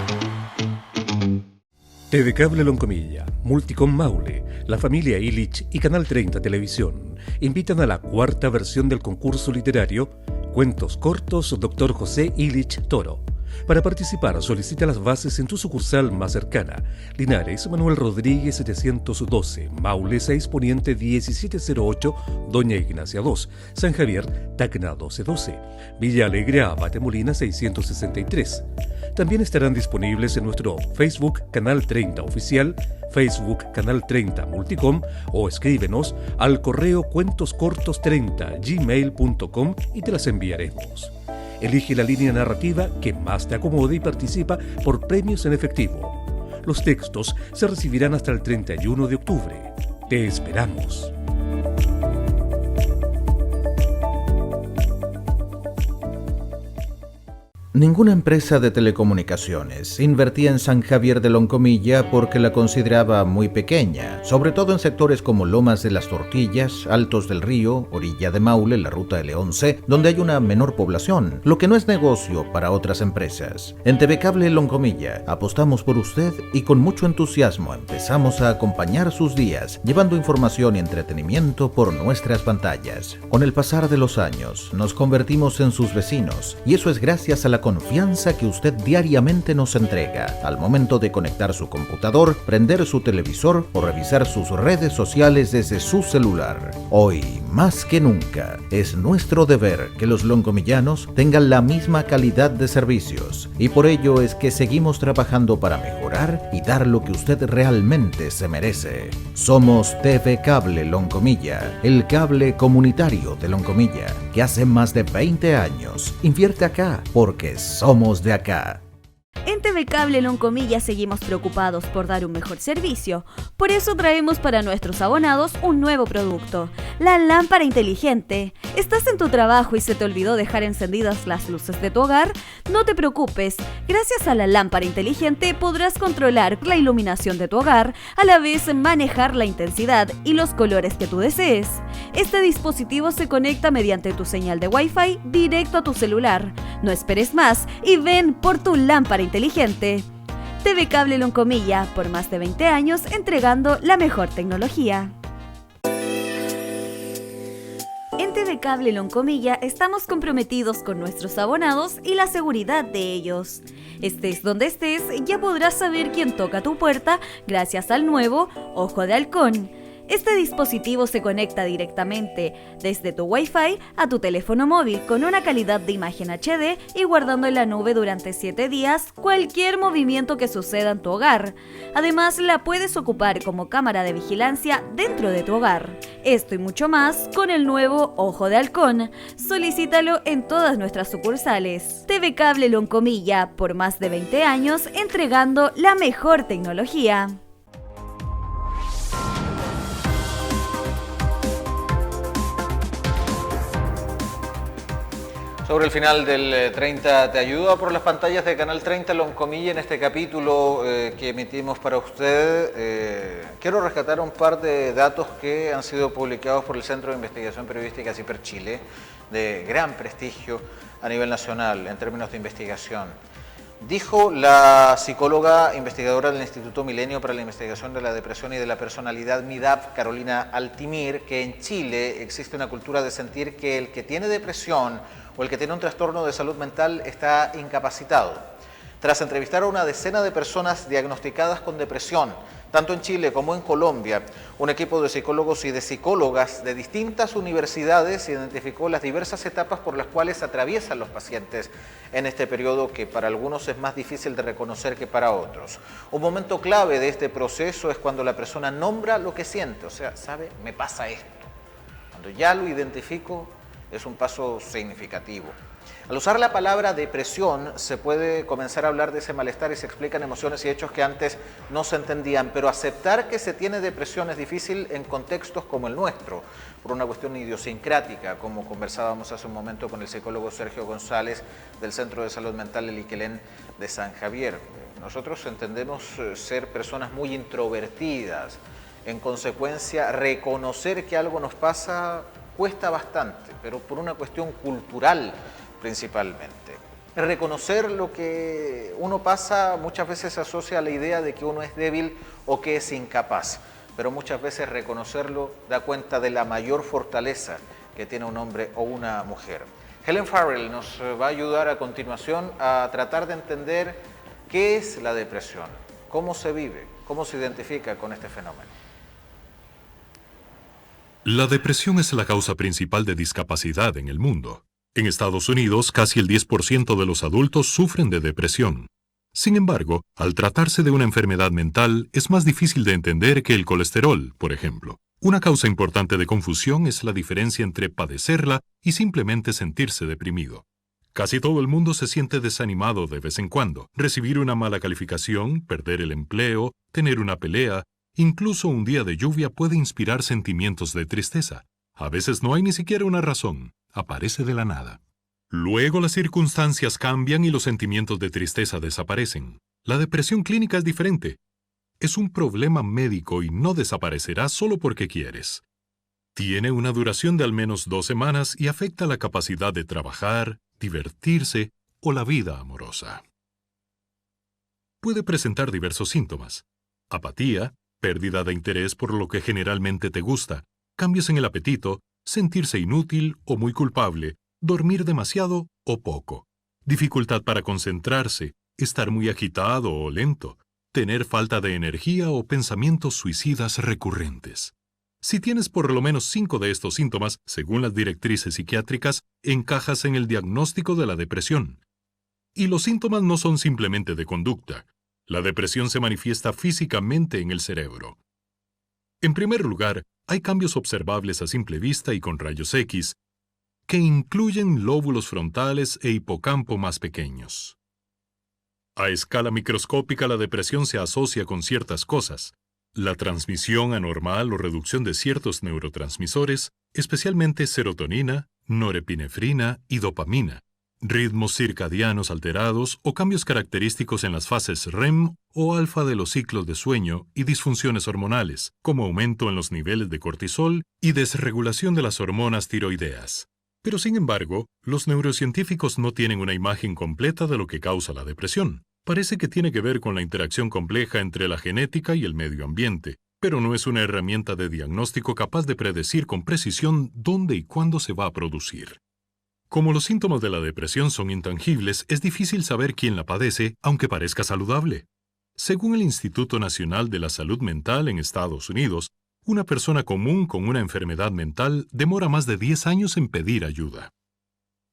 TV Cable Loncomilla, Multicom Maule, la familia Illich y Canal 30 Televisión invitan a la cuarta versión del concurso literario Cuentos Cortos Dr. José Illich Toro. Para participar, solicita las bases en tu sucursal más cercana. Linares, Manuel Rodríguez 712, Maule 6 Poniente 1708, Doña Ignacia 2, San Javier, Tacna 1212, Villa Alegre, Abate Molina 663. También estarán disponibles en nuestro Facebook Canal 30 Oficial, Facebook Canal 30 Multicom o escríbenos al correo cuentoscortos30gmail.com y te las enviaremos. Elige la línea narrativa que más te acomode y participa por premios en efectivo. Los textos se recibirán hasta el 31 de octubre. Te esperamos. Ninguna empresa de telecomunicaciones invertía en San Javier de Loncomilla porque la consideraba muy pequeña, sobre todo en sectores como Lomas de las Tortillas, Altos del Río, Orilla de Maule, la ruta L11, donde hay una menor población, lo que no es negocio para otras empresas. En TV Cable Loncomilla apostamos por usted y con mucho entusiasmo empezamos a acompañar sus días, llevando información y entretenimiento por nuestras pantallas. Con el pasar de los años, nos convertimos en sus vecinos y eso es gracias a la confianza que usted diariamente nos entrega al momento de conectar su computador, prender su televisor o revisar sus redes sociales desde su celular. Hoy, más que nunca, es nuestro deber que los loncomillanos tengan la misma calidad de servicios y por ello es que seguimos trabajando para mejorar y dar lo que usted realmente se merece. Somos TV Cable Loncomilla, el cable comunitario de Loncomilla, que hace más de 20 años invierte acá porque somos de acá. En TV Cable Loncomilla seguimos preocupados por dar un mejor servicio. Por eso traemos para nuestros abonados un nuevo producto, la lámpara inteligente. ¿Estás en tu trabajo y se te olvidó dejar encendidas las luces de tu hogar? No te preocupes. Gracias a la lámpara inteligente podrás controlar la iluminación de tu hogar, a la vez manejar la intensidad y los colores que tú desees. Este dispositivo se conecta mediante tu señal de Wi-Fi directo a tu celular. No esperes más y ven por tu lámpara inteligente. TV Cable Loncomilla, por más de 20 años entregando la mejor tecnología. En TV Cable Loncomilla estamos comprometidos con nuestros abonados y la seguridad de ellos. Estés donde estés, ya podrás saber quién toca tu puerta gracias al nuevo Ojo de Halcón. Este dispositivo se conecta directamente desde tu Wi-Fi a tu teléfono móvil con una calidad de imagen HD y guardando en la nube durante 7 días cualquier movimiento que suceda en tu hogar. Además, la puedes ocupar como cámara de vigilancia dentro de tu hogar. Esto y mucho más con el nuevo Ojo de Halcón. Solicítalo en todas nuestras sucursales. TV Cable Loncomilla, por más de 20 años entregando la mejor tecnología. Sobre el final del 30 te ayuda por las pantallas de Canal 30 Loncomilla en este capítulo que emitimos para usted. Quiero rescatar un par de datos que han sido publicados por el Centro de Investigación Periodística CIPER Chile, de gran prestigio a nivel nacional en términos de investigación. Dijo la psicóloga investigadora del Instituto Milenio para la Investigación de la Depresión y de la Personalidad, MIDAP, Carolina Altimir, que en Chile existe una cultura de sentir que el que tiene depresión o el que tiene un trastorno de salud mental está incapacitado. Tras entrevistar a una decena de personas diagnosticadas con depresión, tanto en Chile como en Colombia, un equipo de psicólogos y de psicólogas de distintas universidades identificó las diversas etapas por las cuales atraviesan los pacientes en este periodo que para algunos es más difícil de reconocer que para otros. Un momento clave de este proceso es cuando la persona nombra lo que siente, o sea, sabe, me pasa esto. Cuando ya lo identifico, es un paso significativo. Al usar la palabra depresión se puede comenzar a hablar de ese malestar y se explican emociones y hechos que antes no se entendían, pero aceptar que se tiene depresión es difícil en contextos como el nuestro, por una cuestión idiosincrática, como conversábamos hace un momento con el psicólogo Sergio González del Centro de Salud Mental Lely Quelén de San Javier. Nosotros entendemos ser personas muy introvertidas, en consecuencia reconocer que algo nos pasa cuesta bastante, pero por una cuestión cultural principalmente. Reconocer lo que uno pasa muchas veces se asocia a la idea de que uno es débil o que es incapaz, pero muchas veces reconocerlo da cuenta de la mayor fortaleza que tiene un hombre o una mujer. Helen Farrell nos va a ayudar a continuación a tratar de entender qué es la depresión, cómo se vive, cómo se identifica con este fenómeno. La depresión es la causa principal de discapacidad en el mundo. En Estados Unidos, casi el 10% de los adultos sufren de depresión. Sin embargo, al tratarse de una enfermedad mental, es más difícil de entender que el colesterol, por ejemplo. Una causa importante de confusión es la diferencia entre padecerla y simplemente sentirse deprimido. Casi todo el mundo se siente desanimado de vez en cuando. Recibir una mala calificación, perder el empleo, tener una pelea, incluso un día de lluvia puede inspirar sentimientos de tristeza. A veces no hay ni siquiera una razón. Aparece de la nada. Luego las circunstancias cambian y los sentimientos de tristeza desaparecen. La depresión clínica es diferente. Es un problema médico y no desaparecerá solo porque quieres. Tiene una duración de al menos 2 semanas y afecta la capacidad de trabajar, divertirse o la vida amorosa. Puede presentar diversos síntomas: apatía, pérdida de interés por lo que generalmente te gusta, cambios en el apetito, sentirse inútil o muy culpable, dormir demasiado o poco, dificultad para concentrarse, estar muy agitado o lento, tener falta de energía o pensamientos suicidas recurrentes. Si tienes por lo menos 5 de estos síntomas, según las directrices psiquiátricas, encajas en el diagnóstico de la depresión. Y los síntomas no son simplemente de conducta. La depresión se manifiesta físicamente en el cerebro. En primer lugar, hay cambios observables a simple vista y con rayos X, que incluyen lóbulos frontales e hipocampo más pequeños. A escala microscópica, la depresión se asocia con ciertas cosas: la transmisión anormal o reducción de ciertos neurotransmisores, especialmente serotonina, norepinefrina y dopamina, ritmos circadianos alterados o cambios característicos en las fases REM o alfa de los ciclos de sueño y disfunciones hormonales, como aumento en los niveles de cortisol y desregulación de las hormonas tiroideas. Pero sin embargo, los neurocientíficos no tienen una imagen completa de lo que causa la depresión. Parece que tiene que ver con la interacción compleja entre la genética y el medio ambiente, pero no es una herramienta de diagnóstico capaz de predecir con precisión dónde y cuándo se va a producir. Como los síntomas de la depresión son intangibles, es difícil saber quién la padece, aunque parezca saludable. Según el Instituto Nacional de la Salud Mental en Estados Unidos, una persona común con una enfermedad mental demora más de 10 años en pedir ayuda.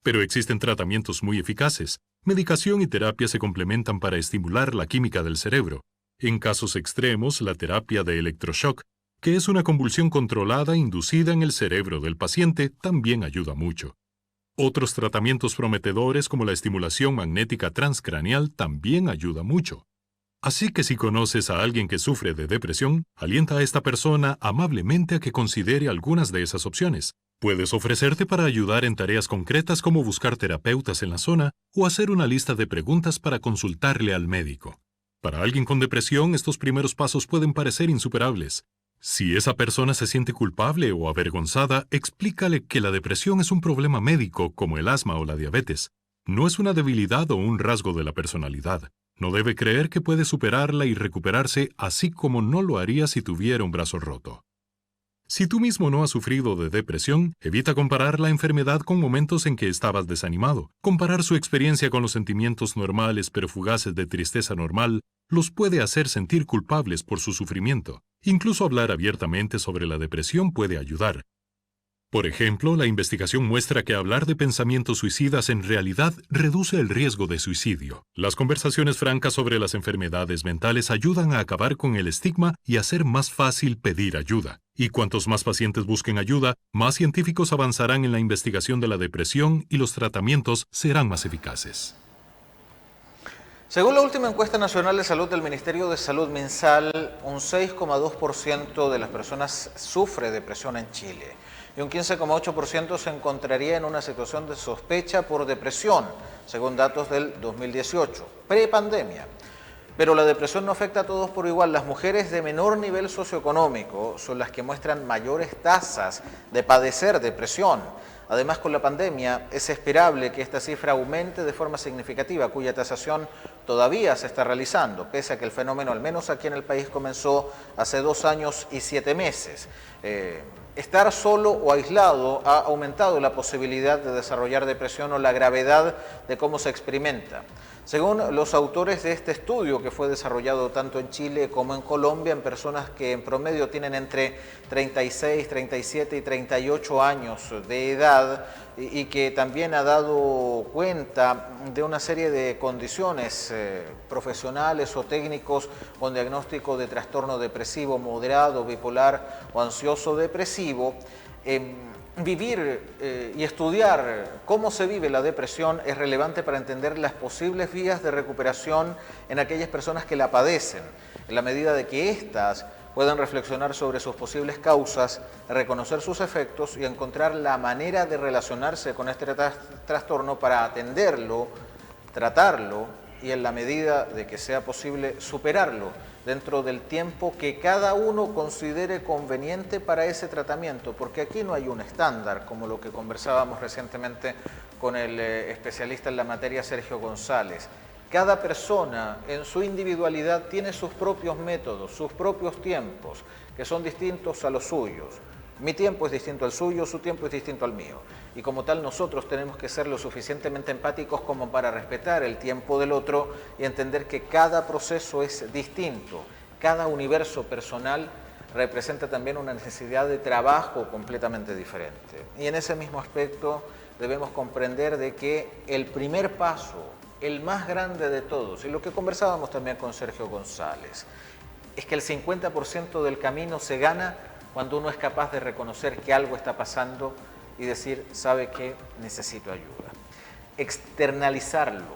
Pero existen tratamientos muy eficaces. Medicación y terapia se complementan para estimular la química del cerebro. En casos extremos, la terapia de electroshock, que es una convulsión controlada inducida en el cerebro del paciente, también ayuda mucho. Otros tratamientos prometedores como la estimulación magnética transcraneal también ayuda mucho. Así que si conoces a alguien que sufre de depresión, alienta a esta persona amablemente a que considere algunas de esas opciones. Puedes ofrecerte para ayudar en tareas concretas como buscar terapeutas en la zona o hacer una lista de preguntas para consultarle al médico. Para alguien con depresión, estos primeros pasos pueden parecer insuperables. Si esa persona se siente culpable o avergonzada, explícale que la depresión es un problema médico como el asma o la diabetes. No es una debilidad o un rasgo de la personalidad. No debe creer que puede superarla y recuperarse, así como no lo haría si tuviera un brazo roto. Si tú mismo no has sufrido de depresión, evita comparar la enfermedad con momentos en que estabas desanimado. Comparar su experiencia con los sentimientos normales pero fugaces de tristeza normal los puede hacer sentir culpables por su sufrimiento. Incluso hablar abiertamente sobre la depresión puede ayudar. Por ejemplo, la investigación muestra que hablar de pensamientos suicidas en realidad reduce el riesgo de suicidio. Las conversaciones francas sobre las enfermedades mentales ayudan a acabar con el estigma y hacer más fácil pedir ayuda. Y cuantos más pacientes busquen ayuda, más científicos avanzarán en la investigación de la depresión y los tratamientos serán más eficaces. Según la última encuesta nacional de salud del Ministerio de Salud mensal, un 6,2% de las personas sufre depresión en Chile y un 15,8% se encontraría en una situación de sospecha por depresión, según datos del 2018, prepandemia. Pero la depresión no afecta a todos por igual. Las mujeres de menor nivel socioeconómico son las que muestran mayores tasas de padecer depresión. Además, con la pandemia es esperable que esta cifra aumente de forma significativa, cuya tasación todavía se está realizando, pese a que el fenómeno, al menos aquí en el país, comenzó hace 2 años y 7 meses. Estar solo o aislado ha aumentado la posibilidad de desarrollar depresión o la gravedad de cómo se experimenta. Según los autores de este estudio, que fue desarrollado tanto en Chile como en Colombia, en personas que en promedio tienen entre 36, 37 y 38 años de edad y que también ha dado cuenta de una serie de condiciones profesionales o técnicos con diagnóstico de trastorno depresivo moderado, bipolar o ansioso depresivo, vivir y estudiar cómo se vive la depresión es relevante para entender las posibles vías de recuperación en aquellas personas que la padecen, en la medida de que éstas puedan reflexionar sobre sus posibles causas, reconocer sus efectos y encontrar la manera de relacionarse con este trastorno para atenderlo, tratarlo y en la medida de que sea posible superarlo dentro del tiempo que cada uno considere conveniente para ese tratamiento, porque aquí no hay un estándar, como lo que conversábamos recientemente con el especialista en la materia Sergio González. Cada persona en su individualidad tiene sus propios métodos, sus propios tiempos, que son distintos a los suyos. Mi tiempo es distinto al suyo, su tiempo es distinto al mío. Y como tal, nosotros tenemos que ser lo suficientemente empáticos como para respetar el tiempo del otro y entender que cada proceso es distinto. Cada universo personal representa también una necesidad de trabajo completamente diferente. Y en ese mismo aspecto debemos comprender de que el primer paso, el más grande de todos, y lo que conversábamos también con Sergio González, es que el 50% del camino se gana cuando uno es capaz de reconocer que algo está pasando y decir, ¿sabe qué? Necesito ayuda. Externalizarlo,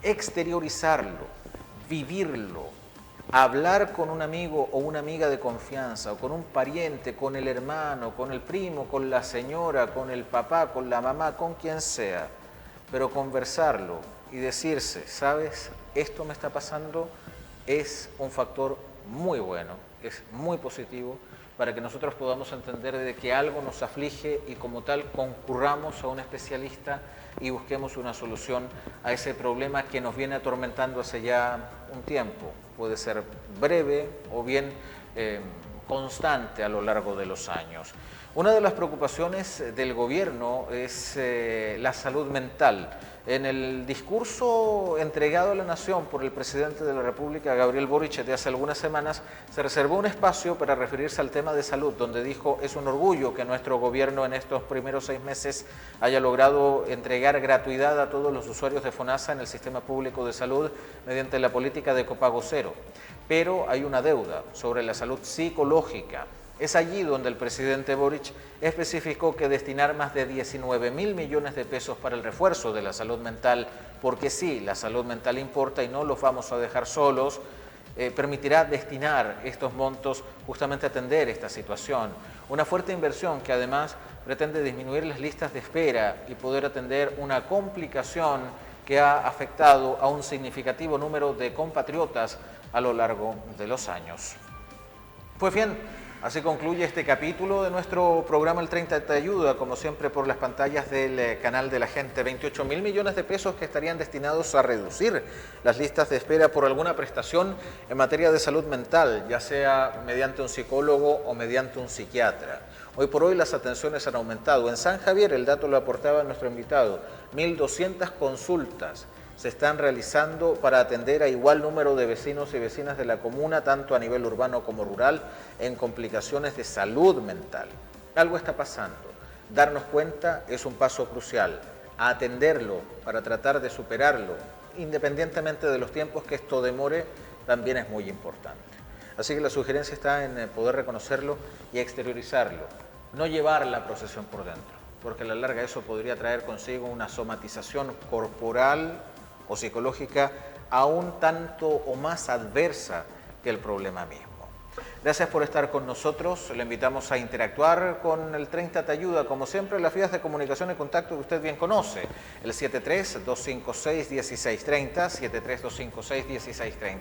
exteriorizarlo, vivirlo, hablar con un amigo o una amiga de confianza, o con un pariente, con el hermano, con el primo, con la señora, con el papá, con la mamá, con quien sea, pero conversarlo y decirse, ¿sabes? Esto me está pasando, es un factor muy bueno, es muy positivo, para que nosotros podamos entender de que algo nos aflige y como tal concurramos a un especialista y busquemos una solución a ese problema que nos viene atormentando hace ya un tiempo. Puede ser breve o bien constante a lo largo de los años. Una de las preocupaciones del gobierno es la salud mental. En el discurso entregado a la Nación por el presidente de la República, Gabriel Boric, de hace algunas semanas, se reservó un espacio para referirse al tema de salud, donde dijo, es un orgullo que nuestro gobierno en estos primeros 6 meses haya logrado entregar gratuidad a todos los usuarios de FONASA en el sistema público de salud mediante la política de copago cero. Pero hay una deuda sobre la salud psicológica. Es allí donde el presidente Boric especificó que destinar más de 19.000 millones de pesos para el refuerzo de la salud mental, porque sí, la salud mental importa y no los vamos a dejar solos, permitirá destinar estos montos justamente a atender esta situación. Una fuerte inversión que además pretende disminuir las listas de espera y poder atender una complicación que ha afectado a un significativo número de compatriotas a lo largo de los años. Pues bien, así concluye este capítulo de nuestro programa El 30 te ayuda, como siempre por las pantallas del canal de la gente. 28.000 millones de pesos que estarían destinados a reducir las listas de espera por alguna prestación en materia de salud mental, ya sea mediante un psicólogo o mediante un psiquiatra. Hoy por hoy las atenciones han aumentado. En San Javier, el dato lo aportaba nuestro invitado, 1.200 consultas se están realizando para atender a igual número de vecinos y vecinas de la comuna, tanto a nivel urbano como rural, en complicaciones de salud mental. Algo está pasando. Darnos cuenta es un paso crucial. A atenderlo para tratar de superarlo, independientemente de los tiempos que esto demore, también es muy importante. Así que la sugerencia está en poder reconocerlo y exteriorizarlo, no llevar la procesión por dentro, porque a la larga eso podría traer consigo una somatización corporal o psicológica aún tanto o más adversa que el problema mismo. Gracias por estar con nosotros, le invitamos a interactuar con el 30 Te Ayuda, como siempre, las vías de comunicación y contacto que usted bien conoce, el 73-256-1630,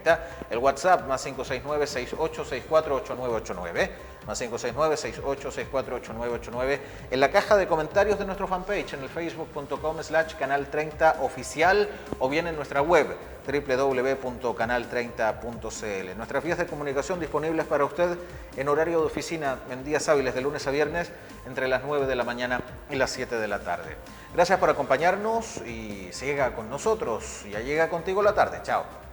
73-256-1630, el WhatsApp más 569-6864-8989, más 569-6864-8989, en la caja de comentarios de nuestro fanpage en el facebook.com/canal 30 oficial o bien en nuestra web www.canal30.cl. Nuestras vías de comunicación disponibles para usted en horario de oficina en días hábiles de lunes a viernes entre las 9 de la mañana y las 7 de la tarde. Gracias por acompañarnos y siga con nosotros. Ya llega Contigo la Tarde. Chao.